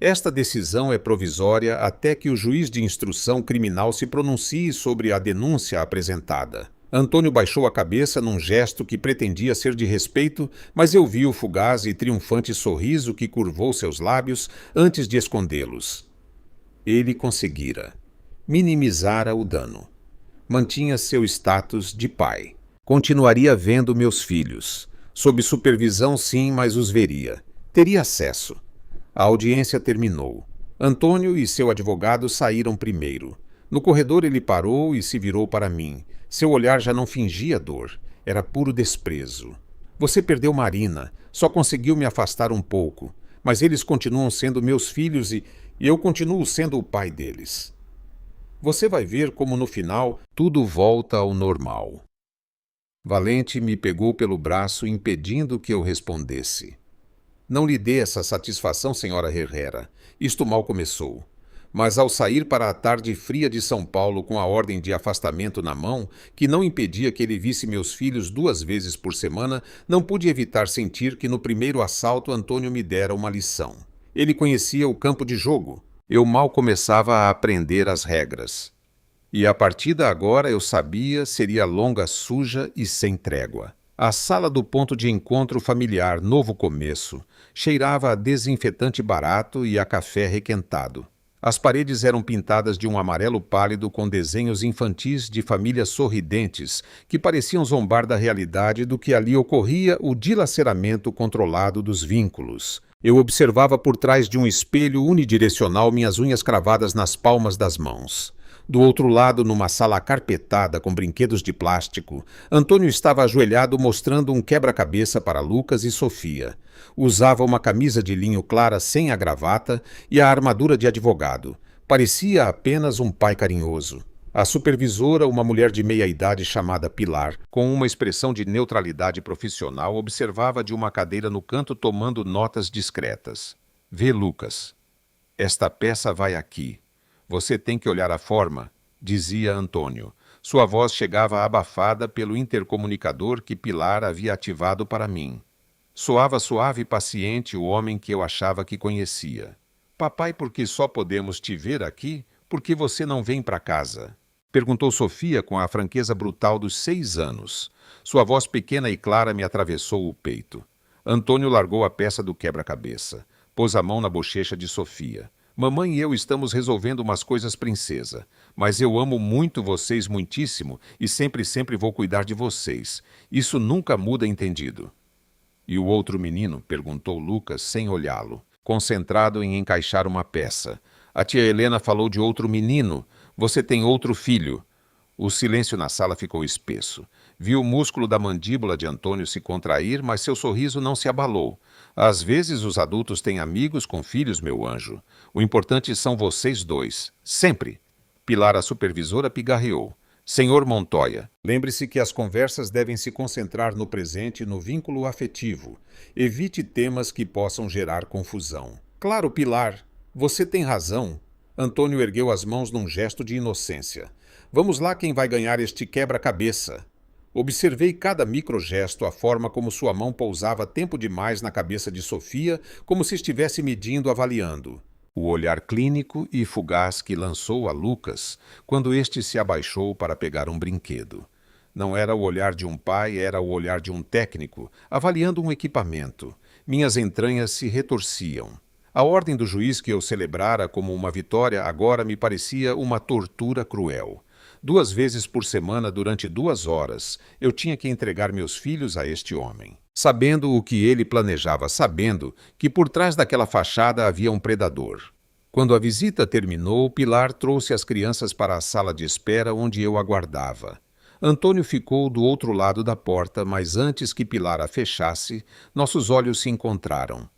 Esta decisão é provisória até que o juiz de instrução criminal se pronuncie sobre a denúncia apresentada. Antônio baixou a cabeça num gesto que pretendia ser de respeito, mas eu vi o fugaz e triunfante sorriso que curvou seus lábios antes de escondê-los. Ele conseguira. Minimizara o dano. Mantinha seu status de pai. Continuaria vendo meus filhos. Sob supervisão, sim, mas os veria. Teria acesso. A audiência terminou. Antônio e seu advogado saíram primeiro. No corredor ele parou e se virou para mim. Seu olhar já não fingia dor. Era puro desprezo. Você perdeu Marina. Só conseguiu me afastar um pouco. Mas eles continuam sendo meus filhos e eu continuo sendo o pai deles. Você vai ver como no final tudo volta ao normal. Valente me pegou pelo braço, impedindo que eu respondesse. Não lhe dê essa satisfação, senhora Herrera. Isto mal começou. Mas ao sair para a tarde fria de São Paulo com a ordem de afastamento na mão, que não impedia que ele visse meus filhos 2 vezes por semana, não pude evitar sentir que no primeiro assalto Antônio me dera uma lição. Ele conhecia o campo de jogo. Eu mal começava a aprender as regras. E a partida agora, eu sabia, seria longa, suja e sem trégua. A sala do ponto de encontro familiar Novo Começo cheirava a desinfetante barato e a café requentado. As paredes eram pintadas de um amarelo pálido com desenhos infantis de famílias sorridentes que pareciam zombar da realidade do que ali ocorria o dilaceramento controlado dos vínculos. Eu observava por trás de um espelho unidirecional minhas unhas cravadas nas palmas das mãos. Do outro lado, numa sala carpetada com brinquedos de plástico, Antônio estava ajoelhado mostrando um quebra-cabeça para Lucas e Sofia. Usava uma camisa de linho clara sem a gravata e a armadura de advogado. Parecia apenas um pai carinhoso. A supervisora, uma mulher de meia-idade chamada Pilar, com uma expressão de neutralidade profissional, observava de uma cadeira no canto tomando notas discretas. Vê, Lucas. Esta peça vai aqui. Você tem que olhar a forma, dizia Antônio. Sua voz chegava abafada pelo intercomunicador que Pilar havia ativado para mim. Soava suave e paciente o homem que eu achava que conhecia. Papai, por que só podemos te ver aqui? Por que você não vem para casa? Perguntou Sofia com a franqueza brutal dos 6 anos. Sua voz pequena e clara me atravessou o peito. Antônio largou a peça do quebra-cabeça. Pôs a mão na bochecha de Sofia. Mamãe e eu estamos resolvendo umas coisas, princesa. Mas eu amo muito vocês muitíssimo e sempre vou cuidar de vocês. Isso nunca muda, entendido? E o outro menino? Perguntou Lucas sem olhá-lo, concentrado em encaixar uma peça. A tia Helena falou de outro menino. Você tem outro filho. O silêncio na sala ficou espesso. Vi o músculo da mandíbula de Antônio se contrair, mas seu sorriso não se abalou. Às vezes os adultos têm amigos com filhos, meu anjo. O importante são vocês dois. Sempre. Pilar, a supervisora, pigarreou. Senhor Montoya, lembre-se que as conversas devem se concentrar no presente e no vínculo afetivo. Evite temas que possam gerar confusão. Claro, Pilar, você tem razão. Antônio ergueu as mãos num gesto de inocência. Vamos lá, quem vai ganhar este quebra-cabeça? Observei cada microgesto, a forma como sua mão pousava tempo demais na cabeça de Sofia, como se estivesse medindo, avaliando. O olhar clínico e fugaz que lançou a Lucas quando este se abaixou para pegar um brinquedo. Não era o olhar de um pai, era o olhar de um técnico, avaliando um equipamento. Minhas entranhas se retorciam. A ordem do juiz que eu celebrara como uma vitória agora me parecia uma tortura cruel. 2 vezes por semana, durante 2 horas, eu tinha que entregar meus filhos a este homem. Sabendo o que ele planejava, sabendo que por trás daquela fachada havia um predador. Quando a visita terminou, Pilar trouxe as crianças para a sala de espera onde eu aguardava. Antônio ficou do outro lado da porta, mas antes que Pilar a fechasse, nossos olhos se encontraram.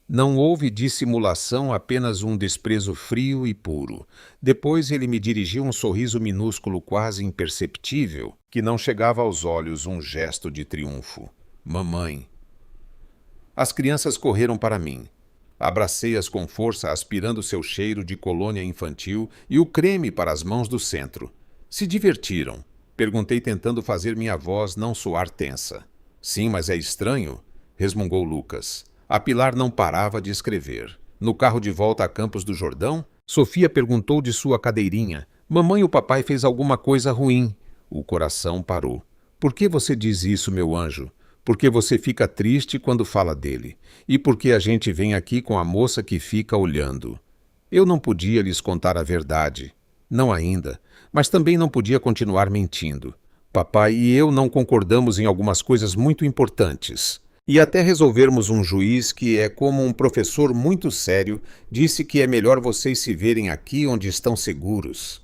Não houve dissimulação, apenas um desprezo frio e puro. Depois ele me dirigiu um sorriso minúsculo, quase imperceptível, que não chegava aos olhos, um gesto de triunfo. Mamãe. As crianças correram para mim. Abracei-as com força, aspirando seu cheiro de colônia infantil e o creme para as mãos do centro. Se divertiram? Perguntei, tentando fazer minha voz não soar tensa. Sim, mas é estranho, resmungou Lucas. A Pilar não parava de escrever. No carro de volta a Campos do Jordão, Sofia perguntou de sua cadeirinha. Mamãe, o papai fez alguma coisa ruim. O coração parou. Por que você diz isso, meu anjo? Porque você fica triste quando fala dele. E porque a gente vem aqui com a moça que fica olhando. Eu não podia lhes contar a verdade. Não ainda. Mas também não podia continuar mentindo. Papai e eu não concordamos em algumas coisas muito importantes. E até resolvermos, um juiz, que é como um professor muito sério, disse que é melhor vocês se verem aqui onde estão seguros.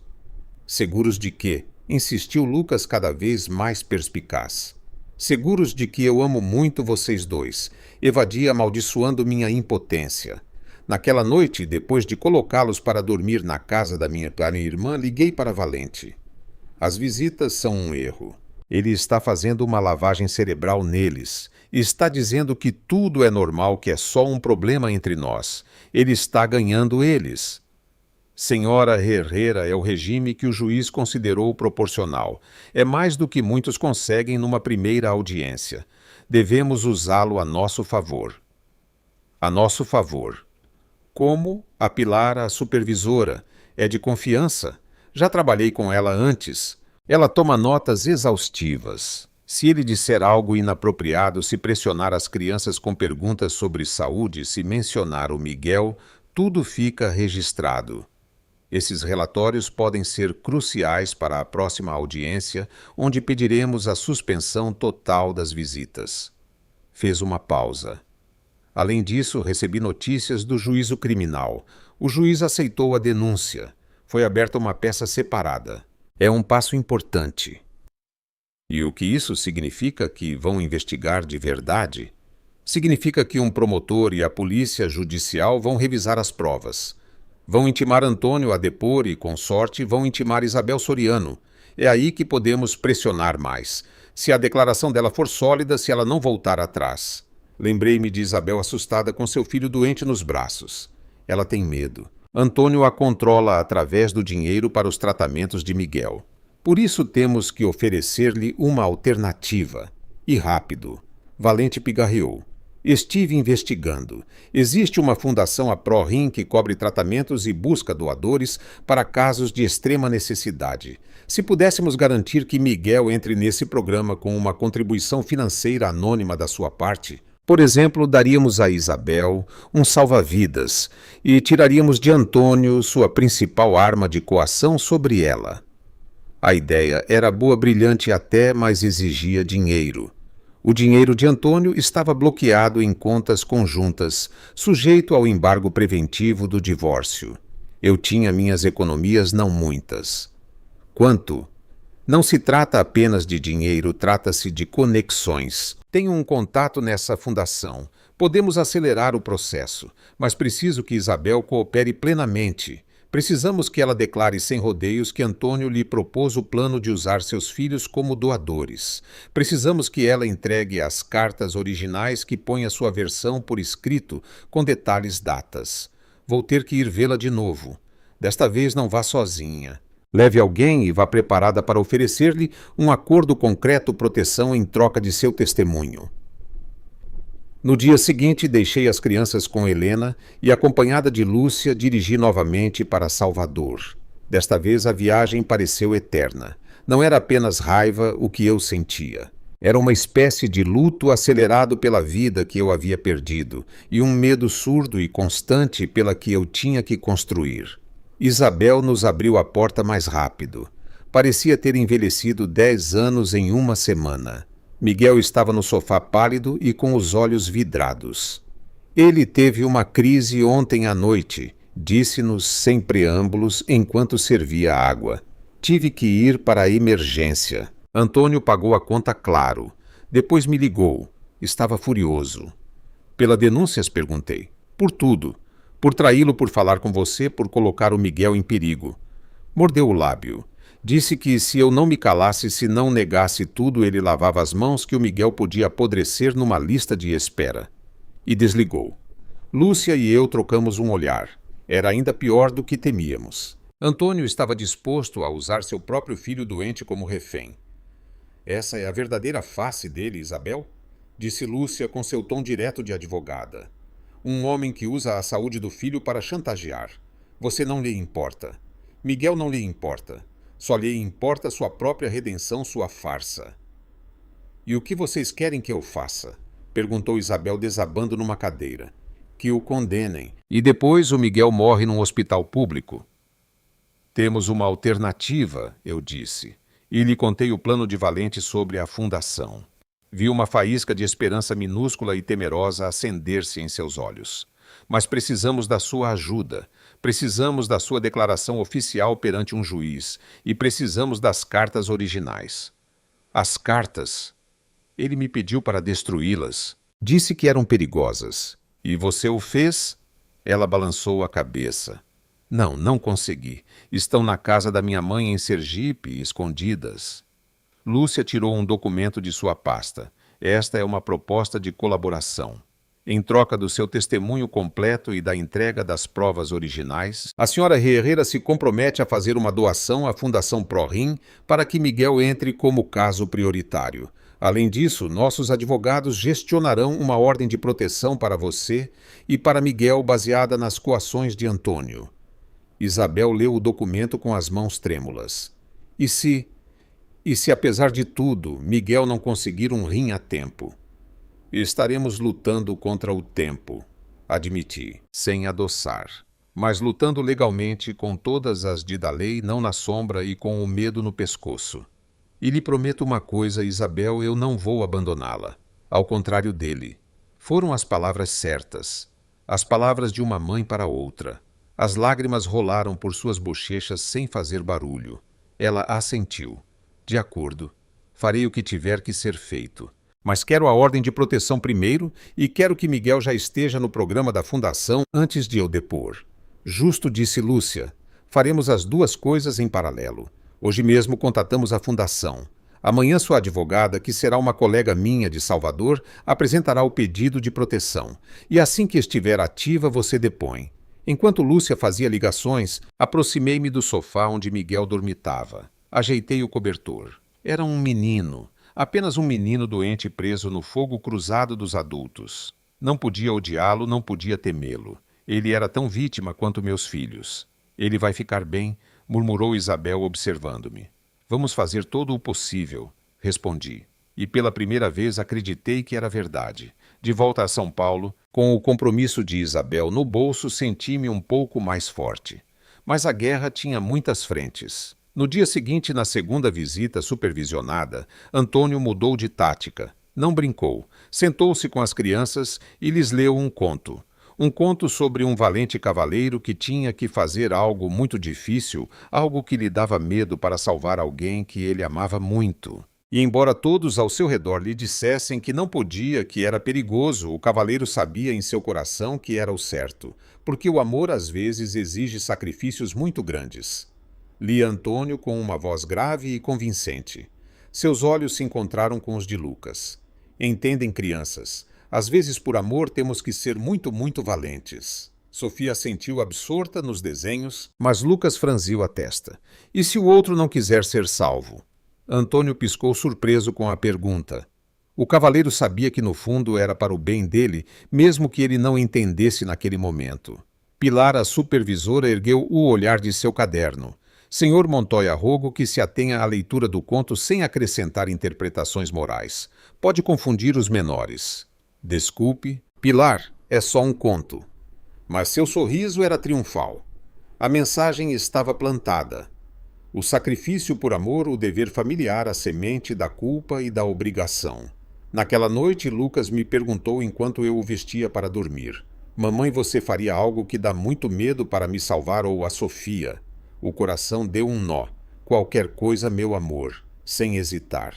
Seguros de quê? Insistiu Lucas, cada vez mais perspicaz. Seguros de que eu amo muito vocês dois. Evadi, amaldiçoando minha impotência. Naquela noite, depois de colocá-los para dormir na casa da minha irmã, liguei para Valente. As visitas são um erro. Ele está fazendo uma lavagem cerebral neles. Está dizendo que tudo é normal, que é só um problema entre nós. Ele está ganhando eles. Senhora Herrera é o regime que o juiz considerou proporcional. É mais do que muitos conseguem numa primeira audiência. Devemos usá-lo a nosso favor. A nosso favor. Como? A Pilar, a supervisora. É de confiança. Já trabalhei com ela antes. Ela toma notas exaustivas. Se ele disser algo inapropriado, se pressionar as crianças com perguntas sobre saúde, se mencionar o Miguel, tudo fica registrado. Esses relatórios podem ser cruciais para a próxima audiência, onde pediremos a suspensão total das visitas. Fez uma pausa. Além disso, recebi notícias do juízo criminal. O juiz aceitou a denúncia. Foi aberta uma peça separada. É um passo importante. E o que isso significa? Que vão investigar de verdade? Significa que um promotor e a polícia judicial vão revisar as provas. Vão intimar Antônio a depor e, com sorte, vão intimar Isabel Soriano. É aí que podemos pressionar mais. Se a declaração dela for sólida, se ela não voltar atrás. Lembrei-me de Isabel assustada com seu filho doente nos braços. Ela tem medo. Antônio a controla através do dinheiro para os tratamentos de Miguel. Por isso temos que oferecer-lhe uma alternativa. E rápido. Valente pigarreou. Estive investigando. Existe uma fundação, a ProRim, que cobre tratamentos e busca doadores para casos de extrema necessidade. Se pudéssemos garantir que Miguel entre nesse programa com uma contribuição financeira anônima da sua parte, por exemplo, daríamos a Isabel um salva-vidas e tiraríamos de Antônio sua principal arma de coação sobre ela. A ideia era boa, brilhante até, mas exigia dinheiro. O dinheiro de Antônio estava bloqueado em contas conjuntas, sujeito ao embargo preventivo do divórcio. Eu tinha minhas economias, não muitas. Quanto? Não se trata apenas de dinheiro, trata-se de conexões. Tenho um contato nessa fundação. Podemos acelerar o processo, mas preciso que Isabel coopere plenamente. Precisamos que ela declare sem rodeios que Antônio lhe propôs o plano de usar seus filhos como doadores. Precisamos que ela entregue as cartas originais que ponha sua versão por escrito, com detalhes datas. Vou ter que ir vê-la de novo. Desta vez não vá sozinha. Leve alguém e vá preparada para oferecer-lhe um acordo concreto proteção em troca de seu testemunho. No dia seguinte, deixei as crianças com Helena e, acompanhada de Lúcia, dirigi novamente para Salvador. Desta vez a viagem pareceu eterna. Não era apenas raiva o que eu sentia. Era uma espécie de luto acelerado pela vida que eu havia perdido e um medo surdo e constante pela que eu tinha que construir. Isabel nos abriu a porta mais rápido. Parecia ter envelhecido 10 anos em uma semana. Miguel estava no sofá pálido e com os olhos vidrados. Ele teve uma crise ontem à noite, disse-nos sem preâmbulos enquanto servia água. Tive que ir para a emergência. Antônio pagou a conta claro. Depois me ligou. Estava furioso. Pela denúncias, perguntei. Por tudo. Por traí-lo, por falar com você, por colocar o Miguel em perigo. Mordeu o lábio. Disse que se eu não me calasse, se não negasse tudo, ele lavava as mãos, que o Miguel podia apodrecer numa lista de espera. E desligou. Lúcia e eu trocamos um olhar. Era ainda pior do que temíamos. Antônio estava disposto a usar seu próprio filho doente como refém. Essa é a verdadeira face dele, Isabel? Disse Lúcia com seu tom direto de advogada. Um homem que usa a saúde do filho para chantagear. Você não lhe importa. Miguel não lhe importa. Só lhe importa sua própria redenção, sua farsa. E o que vocês querem que eu faça? Perguntou Isabel desabando numa cadeira. Que o condenem. E depois o Miguel morre num hospital público. Temos uma alternativa, eu disse. E lhe contei o plano de Valente sobre a fundação. Vi uma faísca de esperança minúscula e temerosa acender-se em seus olhos. Mas precisamos da sua ajuda. Precisamos da sua declaração oficial perante um juiz. E precisamos das cartas originais. As cartas. Ele me pediu para destruí-las. Disse que eram perigosas. E você o fez? Ela balançou a cabeça. Não consegui. Estão na casa da minha mãe em Sergipe, escondidas. Lúcia tirou um documento de sua pasta. Esta é uma proposta de colaboração. Em troca do seu testemunho completo e da entrega das provas originais, a senhora Herrera se compromete a fazer uma doação à Fundação ProRim para que Miguel entre como caso prioritário. Além disso, nossos advogados gestionarão uma ordem de proteção para você e para Miguel baseada nas coações de Antônio. Isabel leu o documento com as mãos trêmulas. E se, apesar de tudo, Miguel não conseguir um rim a tempo? Estaremos lutando contra o tempo, admiti, sem adoçar, mas lutando legalmente com todas as da lei, não na sombra e com o medo no pescoço. E lhe prometo uma coisa, Isabel, eu não vou abandoná-la. Ao contrário dele. Foram as palavras certas, as palavras de uma mãe para outra. As lágrimas rolaram por suas bochechas sem fazer barulho. Ela assentiu. De acordo. Farei o que tiver que ser feito. Mas quero a ordem de proteção primeiro e quero que Miguel já esteja no programa da Fundação antes de eu depor. Justo, disse Lúcia. Faremos as duas coisas em paralelo. Hoje mesmo contatamos a Fundação. Amanhã sua advogada, que será uma colega minha de Salvador, apresentará o pedido de proteção. E assim que estiver ativa, você depõe. Enquanto Lúcia fazia ligações, aproximei-me do sofá onde Miguel dormitava. Ajeitei o cobertor. Era um menino. Apenas um menino doente preso no fogo cruzado dos adultos. Não podia odiá-lo, não podia temê-lo. Ele era tão vítima quanto meus filhos. Ele vai ficar bem, murmurou Isabel observando-me. Vamos fazer todo o possível, respondi. E pela primeira vez acreditei que era verdade. De volta a São Paulo, com o compromisso de Isabel no bolso, senti-me um pouco mais forte. Mas a guerra tinha muitas frentes. No dia seguinte, na segunda visita supervisionada, Antônio mudou de tática. Não brincou. Sentou-se com as crianças e lhes leu um conto. Um conto sobre um valente cavaleiro que tinha que fazer algo muito difícil, algo que lhe dava medo para salvar alguém que ele amava muito. E embora todos ao seu redor lhe dissessem que não podia, que era perigoso, o cavaleiro sabia em seu coração que era o certo, porque o amor às vezes exige sacrifícios muito grandes. Lia Antônio com uma voz grave e convincente. Seus olhos se encontraram com os de Lucas. Entendem, crianças. Às vezes, por amor, temos que ser muito, muito valentes. Sofia assentiu absorta nos desenhos, mas Lucas franziu a testa. E se o outro não quiser ser salvo? Antônio piscou surpreso com a pergunta. O cavaleiro sabia que no fundo era para o bem dele, mesmo que ele não entendesse naquele momento. Pilar, a supervisora, ergueu o olhar de seu caderno. Senhor Montoya, rogo que se atenha à leitura do conto sem acrescentar interpretações morais. Pode confundir os menores. Desculpe, Pilar, é só um conto. Mas seu sorriso era triunfal. A mensagem estava plantada. O sacrifício por amor, o dever familiar, a semente da culpa e da obrigação. Naquela noite, Lucas me perguntou enquanto eu o vestia para dormir. Mamãe, você faria algo que dá muito medo para me salvar ou a Sofia? O coração deu um nó. Qualquer coisa, meu amor, sem hesitar.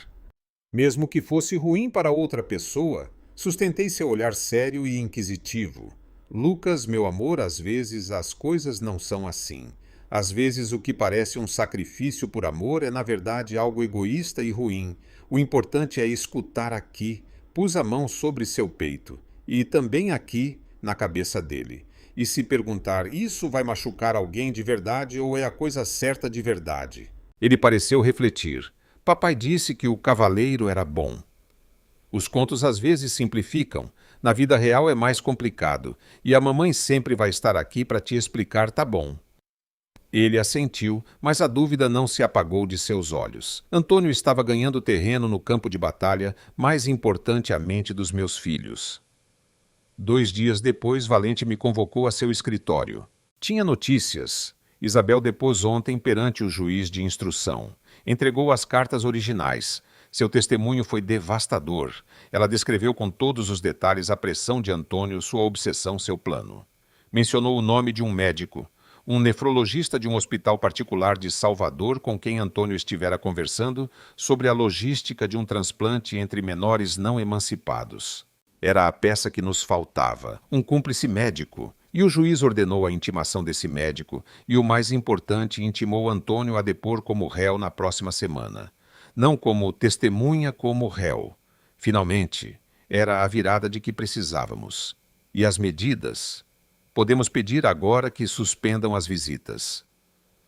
Mesmo que fosse ruim para outra pessoa, sustentei seu olhar sério e inquisitivo. Lucas, meu amor, às vezes as coisas não são assim. Às vezes o que parece um sacrifício por amor é na verdade algo egoísta e ruim. O importante é escutar aqui. Pus a mão sobre seu peito e também aqui na cabeça dele. E se perguntar, isso vai machucar alguém de verdade ou é a coisa certa de verdade? Ele pareceu refletir. Papai disse que o cavaleiro era bom. Os contos às vezes simplificam. Na vida real é mais complicado. E a mamãe sempre vai estar aqui para te explicar, tá bom? Ele assentiu, mas a dúvida não se apagou de seus olhos. Antônio estava ganhando terreno no campo de batalha, mais importante à mente dos meus filhos. 2 dias depois, Valente me convocou a seu escritório. Tinha notícias. Isabel depôs ontem perante o juiz de instrução. Entregou as cartas originais. Seu testemunho foi devastador. Ela descreveu com todos os detalhes a pressão de Antônio, sua obsessão, seu plano. Mencionou o nome de um médico, um nefrologista de um hospital particular de Salvador com quem Antônio estivera conversando sobre a logística de um transplante entre menores não emancipados. Era a peça que nos faltava, um cúmplice médico, e o juiz ordenou a intimação desse médico e, o mais importante, intimou Antônio a depor como réu na próxima semana. Não como testemunha, como réu. Finalmente, era a virada de que precisávamos. E as medidas? Podemos pedir agora que suspendam as visitas.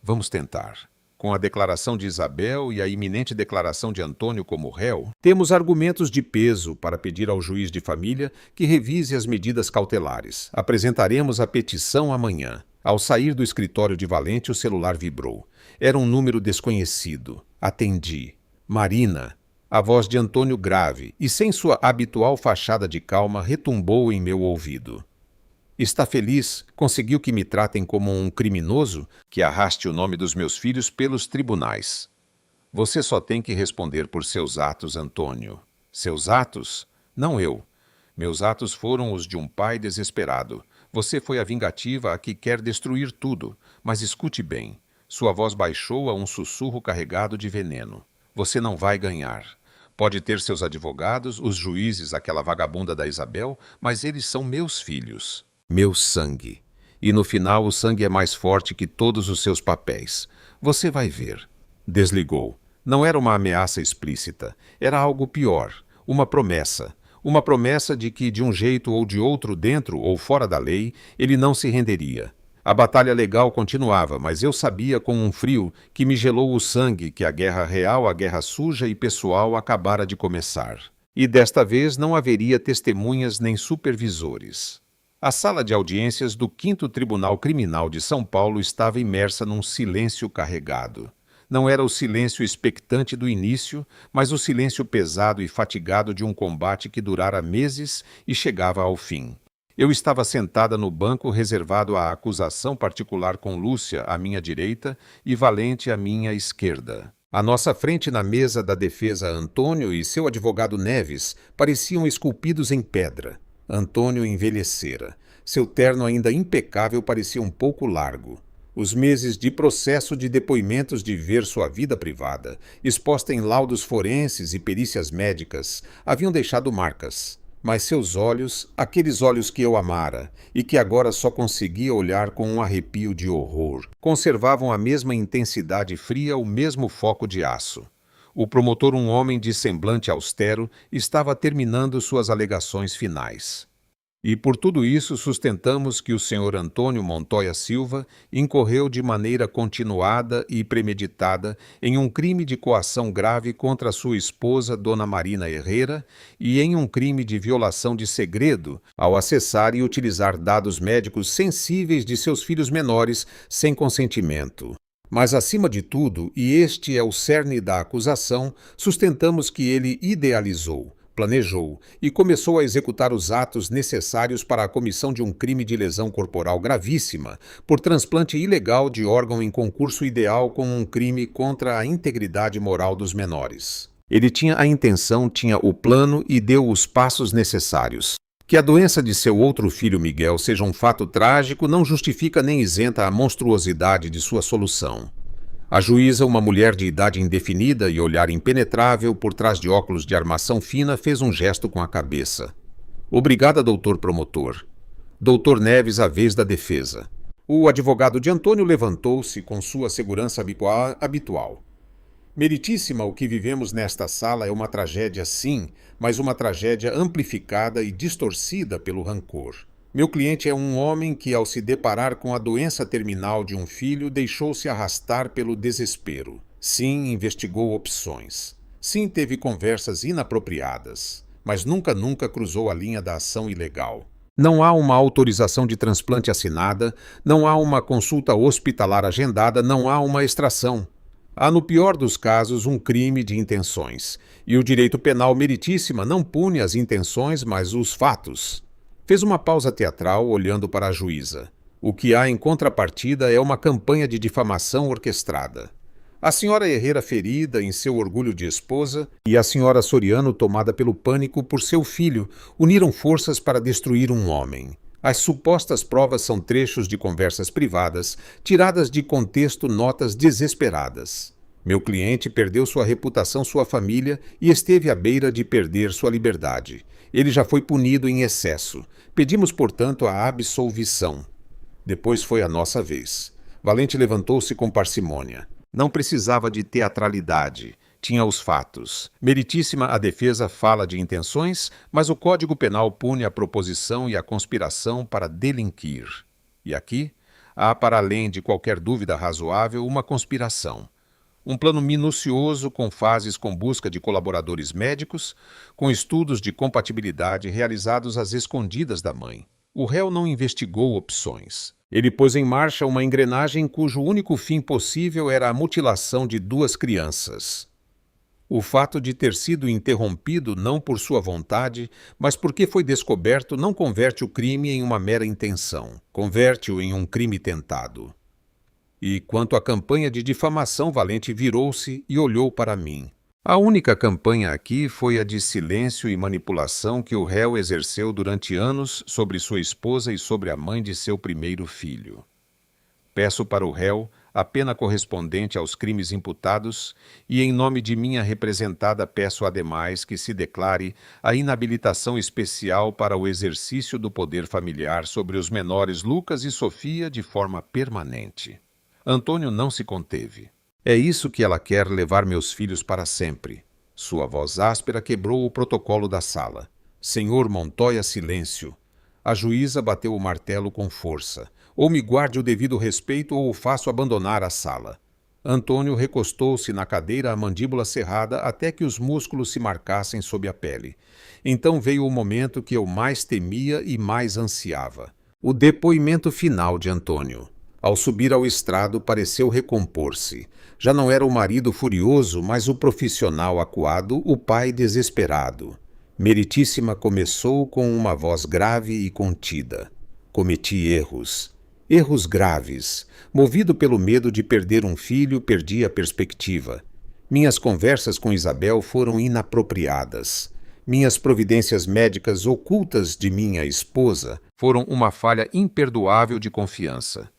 Vamos tentar. Com a declaração de Isabel e a iminente declaração de Antônio como réu, temos argumentos de peso para pedir ao juiz de família que revise as medidas cautelares. Apresentaremos a petição amanhã. Ao sair do escritório de Valente, o celular vibrou. Era um número desconhecido. Atendi. Marina. A voz de Antônio grave e sem sua habitual fachada de calma retumbou em meu ouvido. Está feliz? Conseguiu que me tratem como um criminoso? Que arraste o nome dos meus filhos pelos tribunais. Você só tem que responder por seus atos, Antônio. Seus atos? Não eu. Meus atos foram os de um pai desesperado. Você foi a vingativa a que quer destruir tudo. Mas escute bem. Sua voz baixou a um sussurro carregado de veneno. Você não vai ganhar. Pode ter seus advogados, os juízes, aquela vagabunda da Isabel, mas eles são meus filhos. Meu sangue. E no final o sangue é mais forte que todos os seus papéis. Você vai ver. Desligou. Não era uma ameaça explícita. Era algo pior. Uma promessa. Uma promessa de que, de um jeito ou de outro, dentro ou fora da lei, ele não se renderia. A batalha legal continuava, mas eu sabia com um frio que me gelou o sangue que a guerra real, a guerra suja e pessoal acabara de começar. E desta vez não haveria testemunhas nem supervisores. A sala de audiências do 5º Tribunal Criminal de São Paulo estava imersa num silêncio carregado. Não era o silêncio expectante do início, mas o silêncio pesado e fatigado de um combate que durara meses e chegava ao fim. Eu estava sentada no banco reservado à acusação particular com Lúcia à minha direita e Valente à minha esquerda. À nossa frente, na mesa da defesa, Antônio e seu advogado Neves pareciam esculpidos em pedra. Antônio envelhecera. Seu terno ainda impecável parecia um pouco largo. Os meses de processo de depoimentos de ver sua vida privada, exposta em laudos forenses e perícias médicas, haviam deixado marcas. Mas seus olhos, aqueles olhos que eu amara, e que agora só conseguia olhar com um arrepio de horror, conservavam a mesma intensidade fria, o mesmo foco de aço. O promotor, um homem de semblante austero, estava terminando suas alegações finais. E por tudo isso sustentamos que o Sr. Antônio Montoya Silva incorreu de maneira continuada e premeditada em um crime de coação grave contra sua esposa, Dona Marina Herrera, e em um crime de violação de segredo ao acessar e utilizar dados médicos sensíveis de seus filhos menores sem consentimento. Mas, acima de tudo, e este é o cerne da acusação, sustentamos que ele idealizou, planejou e começou a executar os atos necessários para a comissão de um crime de lesão corporal gravíssima por transplante ilegal de órgão em concurso ideal com um crime contra a integridade moral dos menores. Ele tinha a intenção, tinha o plano e deu os passos necessários. Que a doença de seu outro filho Miguel seja um fato trágico não justifica nem isenta a monstruosidade de sua solução. A juíza, uma mulher de idade indefinida e olhar impenetrável por trás de óculos de armação fina, fez um gesto com a cabeça. Obrigada, doutor promotor. Doutor Neves, a vez da defesa. O advogado de Antônio levantou-se com sua segurança habitual. Meritíssima, o que vivemos nesta sala é uma tragédia, sim, mas uma tragédia amplificada e distorcida pelo rancor. Meu cliente é um homem que, ao se deparar com a doença terminal de um filho, deixou-se arrastar pelo desespero. Sim, investigou opções. Sim, teve conversas inapropriadas. Mas nunca cruzou a linha da ação ilegal. Não há uma autorização de transplante assinada, não há uma consulta hospitalar agendada, não há uma extração. Há, no pior dos casos, um crime de intenções. E o direito penal meritíssima não pune as intenções, mas os fatos. Fez uma pausa teatral, olhando para a juíza. O que há em contrapartida é uma campanha de difamação orquestrada. A senhora Herrera, ferida em seu orgulho de esposa, e a senhora Soriano, tomada pelo pânico por seu filho, uniram forças para destruir um homem. As supostas provas são trechos de conversas privadas, tiradas de contexto, notas desesperadas. Meu cliente perdeu sua reputação, sua família e esteve à beira de perder sua liberdade. Ele já foi punido em excesso. Pedimos, portanto, a absolvição. Depois foi a nossa vez. Valente levantou-se com parcimônia. Não precisava de teatralidade. Tinha os fatos. Meritíssima, a defesa fala de intenções, mas o Código Penal pune a proposição e a conspiração para delinquir. E aqui, há, para além de qualquer dúvida razoável, uma conspiração. Um plano minucioso com fases com busca de colaboradores médicos, com estudos de compatibilidade realizados às escondidas da mãe. O réu não investigou opções. Ele pôs em marcha uma engrenagem cujo único fim possível era a mutilação de 2 crianças. O fato de ter sido interrompido não por sua vontade, mas porque foi descoberto, não converte o crime em uma mera intenção. Converte-o em um crime tentado. E quanto à campanha de difamação, Valente virou-se e olhou para mim. A única campanha aqui foi a de silêncio e manipulação que o réu exerceu durante anos sobre sua esposa e sobre a mãe de seu primeiro filho. Peço para o réu a pena correspondente aos crimes imputados e, em nome de minha representada, peço ademais que se declare a inabilitação especial para o exercício do poder familiar sobre os menores Lucas e Sofia de forma permanente. Antônio não se conteve. É isso que ela quer, levar meus filhos para sempre. Sua voz áspera quebrou o protocolo da sala. Senhor Montoya, silêncio. A juíza bateu o martelo com força. Ou me guarde o devido respeito ou o faço abandonar a sala. Antônio recostou-se na cadeira, a mandíbula cerrada, até que os músculos se marcassem sob a pele. Então veio o momento que eu mais temia e mais ansiava. O depoimento final de Antônio. Ao subir ao estrado, pareceu recompor-se. Já não era o marido furioso, mas o profissional acuado, o pai desesperado. Meritíssima começou com uma voz grave e contida. Cometi erros. Erros graves. Movido pelo medo de perder um filho, perdi a perspectiva. Minhas conversas com Isabel foram inapropriadas. Minhas providências médicas ocultas de minha esposa foram uma falha imperdoável de confiança.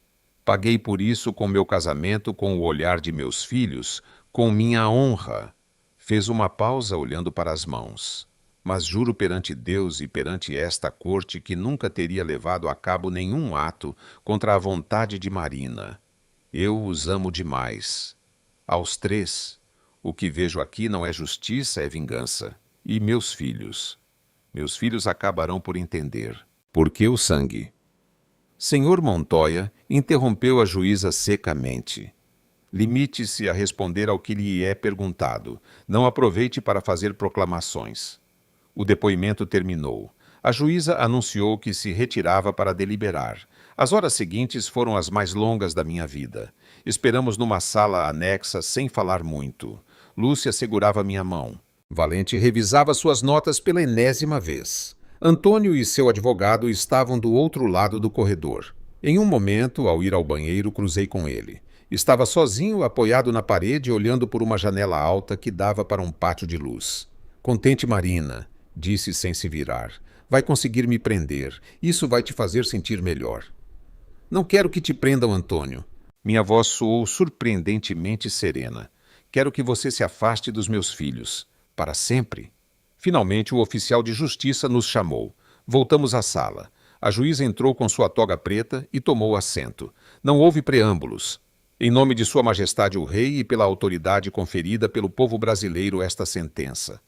Paguei por isso com meu casamento, com o olhar de meus filhos, com minha honra. Fez uma pausa olhando para as mãos. Mas juro perante Deus e perante esta corte que nunca teria levado a cabo nenhum ato contra a vontade de Marina. Eu os amo demais. Aos três. O que vejo aqui não é justiça, é vingança. E meus filhos? Meus filhos acabarão por entender. Por que o sangue? Senhor Montoya, interrompeu a juíza secamente. Limite-se a responder ao que lhe é perguntado. Não aproveite para fazer proclamações. O depoimento terminou. A juíza anunciou que se retirava para deliberar. As horas seguintes foram as mais longas da minha vida. Esperamos numa sala anexa sem falar muito. Lúcia segurava minha mão. Valente revisava suas notas pela enésima vez. Antônio e seu advogado estavam do outro lado do corredor. Em um momento, ao ir ao banheiro, cruzei com ele. Estava sozinho, apoiado na parede, olhando por uma janela alta que dava para um pátio de luz. Contente, Marina, disse sem se virar. Vai conseguir me prender. Isso vai te fazer sentir melhor. Não quero que te prendam, Antônio. Minha voz soou surpreendentemente serena. Quero que você se afaste dos meus filhos. Para sempre. Finalmente, o oficial de justiça nos chamou. Voltamos à sala. A juíza entrou com sua toga preta e tomou assento. Não houve preâmbulos. Em nome de Sua Majestade o Rei e pela autoridade conferida pelo povo brasileiro esta sentença.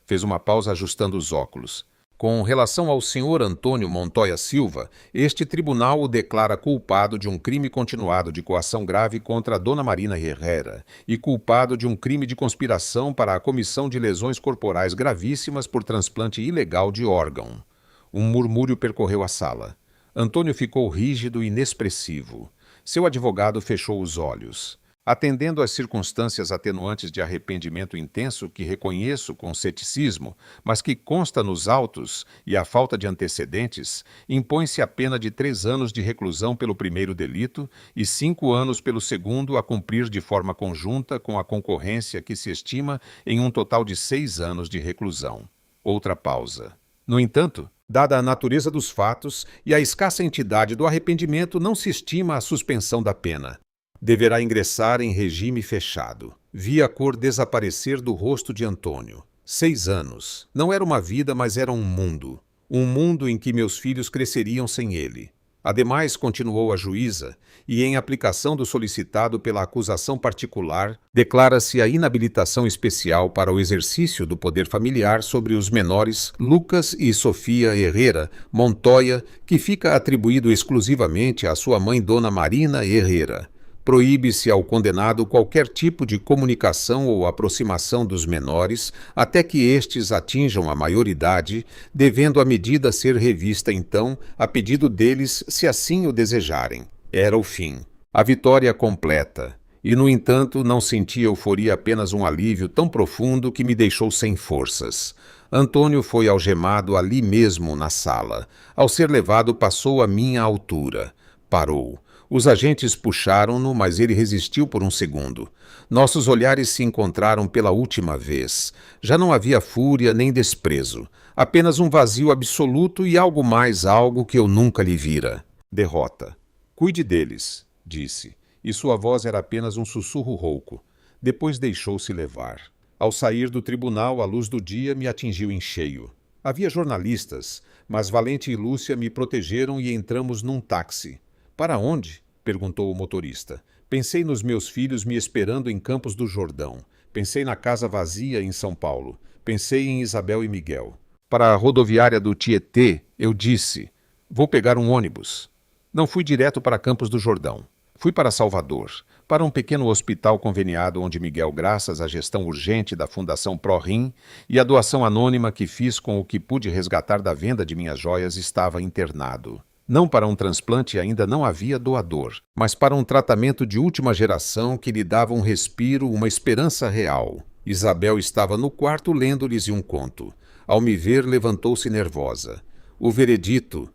Fez uma pausa ajustando os óculos. Com relação ao senhor Antônio Montoya Silva, este tribunal o declara culpado de um crime continuado de coação grave contra a dona Marina Herrera e culpado de um crime de conspiração para a comissão de lesões corporais gravíssimas por transplante ilegal de órgão. Um murmúrio percorreu a sala. Antônio ficou rígido e inexpressivo. Seu advogado fechou os olhos. Atendendo às circunstâncias atenuantes de arrependimento intenso que reconheço com ceticismo, mas que consta nos autos e a falta de antecedentes, impõe-se a pena de 3 anos de reclusão pelo primeiro delito e 5 anos pelo segundo a cumprir de forma conjunta com a concorrência que se estima em um total de 6 anos de reclusão. Outra pausa. No entanto, dada a natureza dos fatos e a escassa entidade do arrependimento, não se estima a suspensão da pena. Deverá ingressar em regime fechado. Vi a cor desaparecer do rosto de Antônio. 6 anos. Não era uma vida, mas era um mundo. Um mundo em que meus filhos cresceriam sem ele. Ademais, continuou a juíza, e em aplicação do solicitado pela acusação particular, declara-se a inabilitação especial para o exercício do poder familiar sobre os menores Lucas e Sofia Herrera Montoya, que fica atribuído exclusivamente à sua mãe Dona Marina Herrera. Proíbe-se ao condenado qualquer tipo de comunicação ou aproximação dos menores até que estes atinjam a maioridade, devendo a medida ser revista então, a pedido deles, se assim o desejarem. Era o fim. A vitória completa. E, no entanto, não senti euforia, apenas um alívio tão profundo que me deixou sem forças. Antônio foi algemado ali mesmo na sala. Ao ser levado, passou à minha altura. Parou. Os agentes puxaram-no, mas ele resistiu por um segundo. Nossos olhares se encontraram pela última vez. Já não havia fúria nem desprezo. Apenas um vazio absoluto e algo mais, algo que eu nunca lhe vira. Derrota. Cuide deles, disse. E sua voz era apenas um sussurro rouco. Depois deixou-se levar. Ao sair do tribunal, a luz do dia me atingiu em cheio. Havia jornalistas, mas Valente e Lúcia me protegeram e entramos num táxi. Para onde? Perguntou o motorista. Pensei nos meus filhos me esperando em Campos do Jordão. Pensei na casa vazia em São Paulo. Pensei em Isabel e Miguel. Para a rodoviária do Tietê, eu disse, vou pegar um ônibus. Não fui direto para Campos do Jordão. Fui para Salvador, para um pequeno hospital conveniado onde Miguel, graças à gestão urgente da Fundação ProRim e à doação anônima que fiz com o que pude resgatar da venda de minhas joias, estava internado. Não para um transplante, ainda não havia doador, mas para um tratamento de última geração que lhe dava um respiro, uma esperança real. Isabel estava no quarto lendo-lhes um conto. Ao me ver, levantou-se nervosa. O veredito: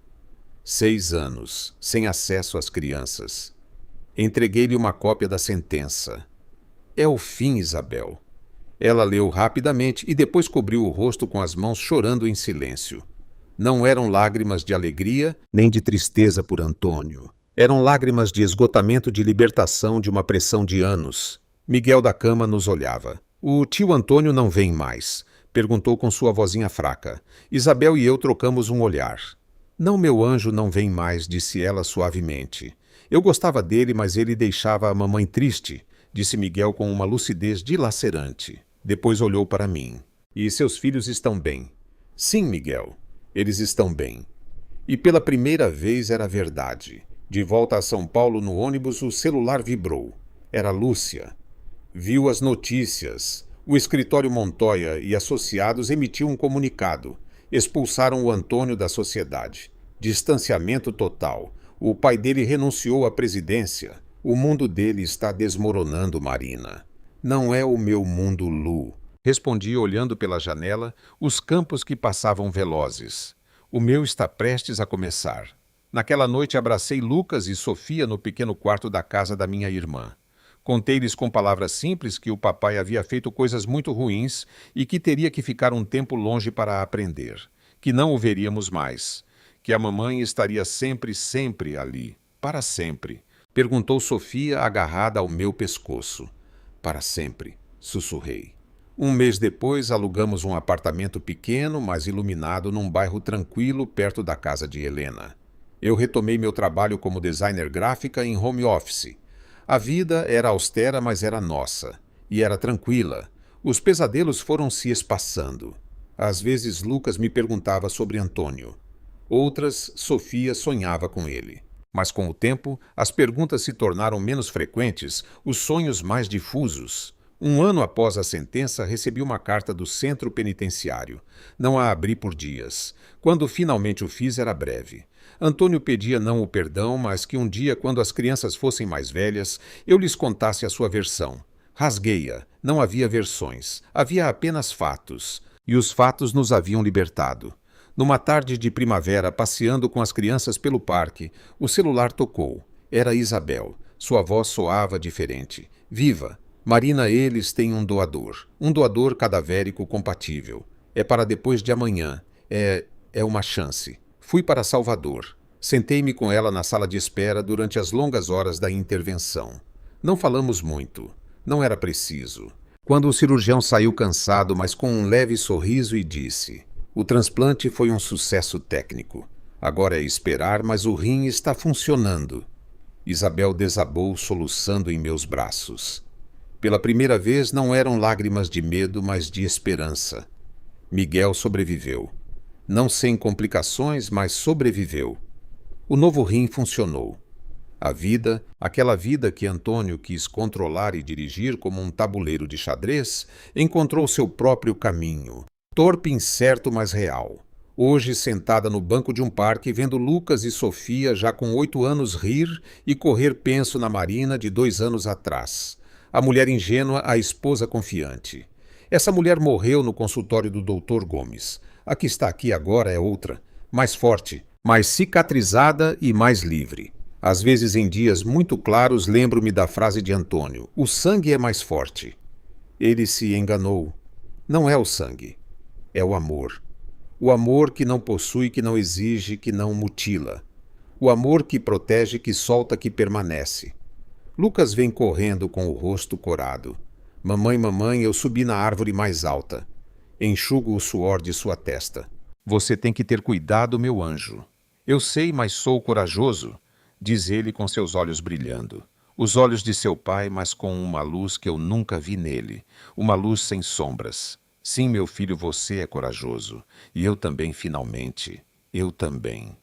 6 anos, sem acesso às crianças. Entreguei-lhe uma cópia da sentença. É o fim, Isabel. Ela leu rapidamente e depois cobriu o rosto com as mãos, chorando em silêncio. Não eram lágrimas de alegria nem de tristeza por Antônio. Eram lágrimas de esgotamento, de libertação de uma pressão de anos. Miguel da cama nos olhava. O tio Antônio não vem mais? Perguntou com sua vozinha fraca. Isabel e eu trocamos um olhar. Não, meu anjo não vem mais, disse ela suavemente. Eu gostava dele, mas ele deixava a mamãe triste, disse Miguel com uma lucidez dilacerante. Depois olhou para mim. E seus filhos estão bem? Sim, Miguel. Eles estão bem. E pela primeira vez era verdade. De volta a São Paulo no ônibus, o celular vibrou. Era Lúcia. Viu as notícias. O escritório Montoya e associados emitiu um comunicado. Expulsaram o Antônio da sociedade. Distanciamento total. O pai dele renunciou à presidência. O mundo dele está desmoronando, Marina. Não é o meu mundo, Lu. Respondi olhando pela janela os campos que passavam velozes. O meu está prestes a começar. Naquela noite abracei Lucas e Sofia no pequeno quarto da casa da minha irmã. Contei-lhes com palavras simples que o papai havia feito coisas muito ruins e que teria que ficar um tempo longe para aprender, que não o veríamos mais, que a mamãe estaria sempre, sempre ali, para sempre. Perguntou Sofia agarrada ao meu pescoço. Para sempre, sussurrei. Um mês depois, alugamos um apartamento pequeno, mas iluminado, num bairro tranquilo, perto da casa de Helena. Eu retomei meu trabalho como designer gráfica em home office. A vida era austera, mas era nossa. E era tranquila. Os pesadelos foram se espaçando. Às vezes, Lucas me perguntava sobre Antônio. Outras, Sofia sonhava com ele. Mas com o tempo, as perguntas se tornaram menos frequentes, os sonhos mais difusos. Um ano após a sentença, recebi uma carta do centro penitenciário. Não a abri por dias. Quando finalmente o fiz, era breve. Antônio pedia não o perdão, mas que um dia, quando as crianças fossem mais velhas, eu lhes contasse a sua versão. Rasguei-a. Não havia versões. Havia apenas fatos. E os fatos nos haviam libertado. Numa tarde de primavera, passeando com as crianças pelo parque, o celular tocou. Era Isabel. Sua voz soava diferente. Viva! Marina, eles têm um doador cadavérico compatível. É para depois de amanhã. É uma chance. Fui para Salvador. Sentei-me com ela na sala de espera durante as longas horas da intervenção. Não falamos muito. Não era preciso. Quando o cirurgião saiu cansado, mas com um leve sorriso, e disse: o transplante foi um sucesso técnico. Agora é esperar, mas o rim está funcionando. Isabel desabou soluçando em meus braços. Pela primeira vez não eram lágrimas de medo, mas de esperança. Miguel sobreviveu. Não sem complicações, mas sobreviveu. O novo rim funcionou. A vida, aquela vida que Antônio quis controlar e dirigir como um tabuleiro de xadrez, encontrou seu próprio caminho. Torpe, incerto, mas real. Hoje, sentada no banco de um parque, vendo Lucas e Sofia, já com 8 anos, rir e correr penso na Marina de 2 anos atrás. A mulher ingênua, a esposa confiante. Essa mulher morreu no consultório do Dr. Gomes. A que está aqui agora é outra, mais forte, mais cicatrizada e mais livre. Às vezes, em dias muito claros, lembro-me da frase de Antônio: o sangue é mais forte. Ele se enganou. Não é o sangue. É o amor. O amor que não possui, que não exige, que não mutila. O amor que protege, que solta, que permanece. Lucas vem correndo com o rosto corado. Mamãe, mamãe, eu subi na árvore mais alta. Enxugo o suor de sua testa. Você tem que ter cuidado, meu anjo. Eu sei, mas sou corajoso, diz ele com seus olhos brilhando. Os olhos de seu pai, mas com uma luz que eu nunca vi nele. Uma luz sem sombras. Sim, meu filho, você é corajoso. E eu também, finalmente. Eu também.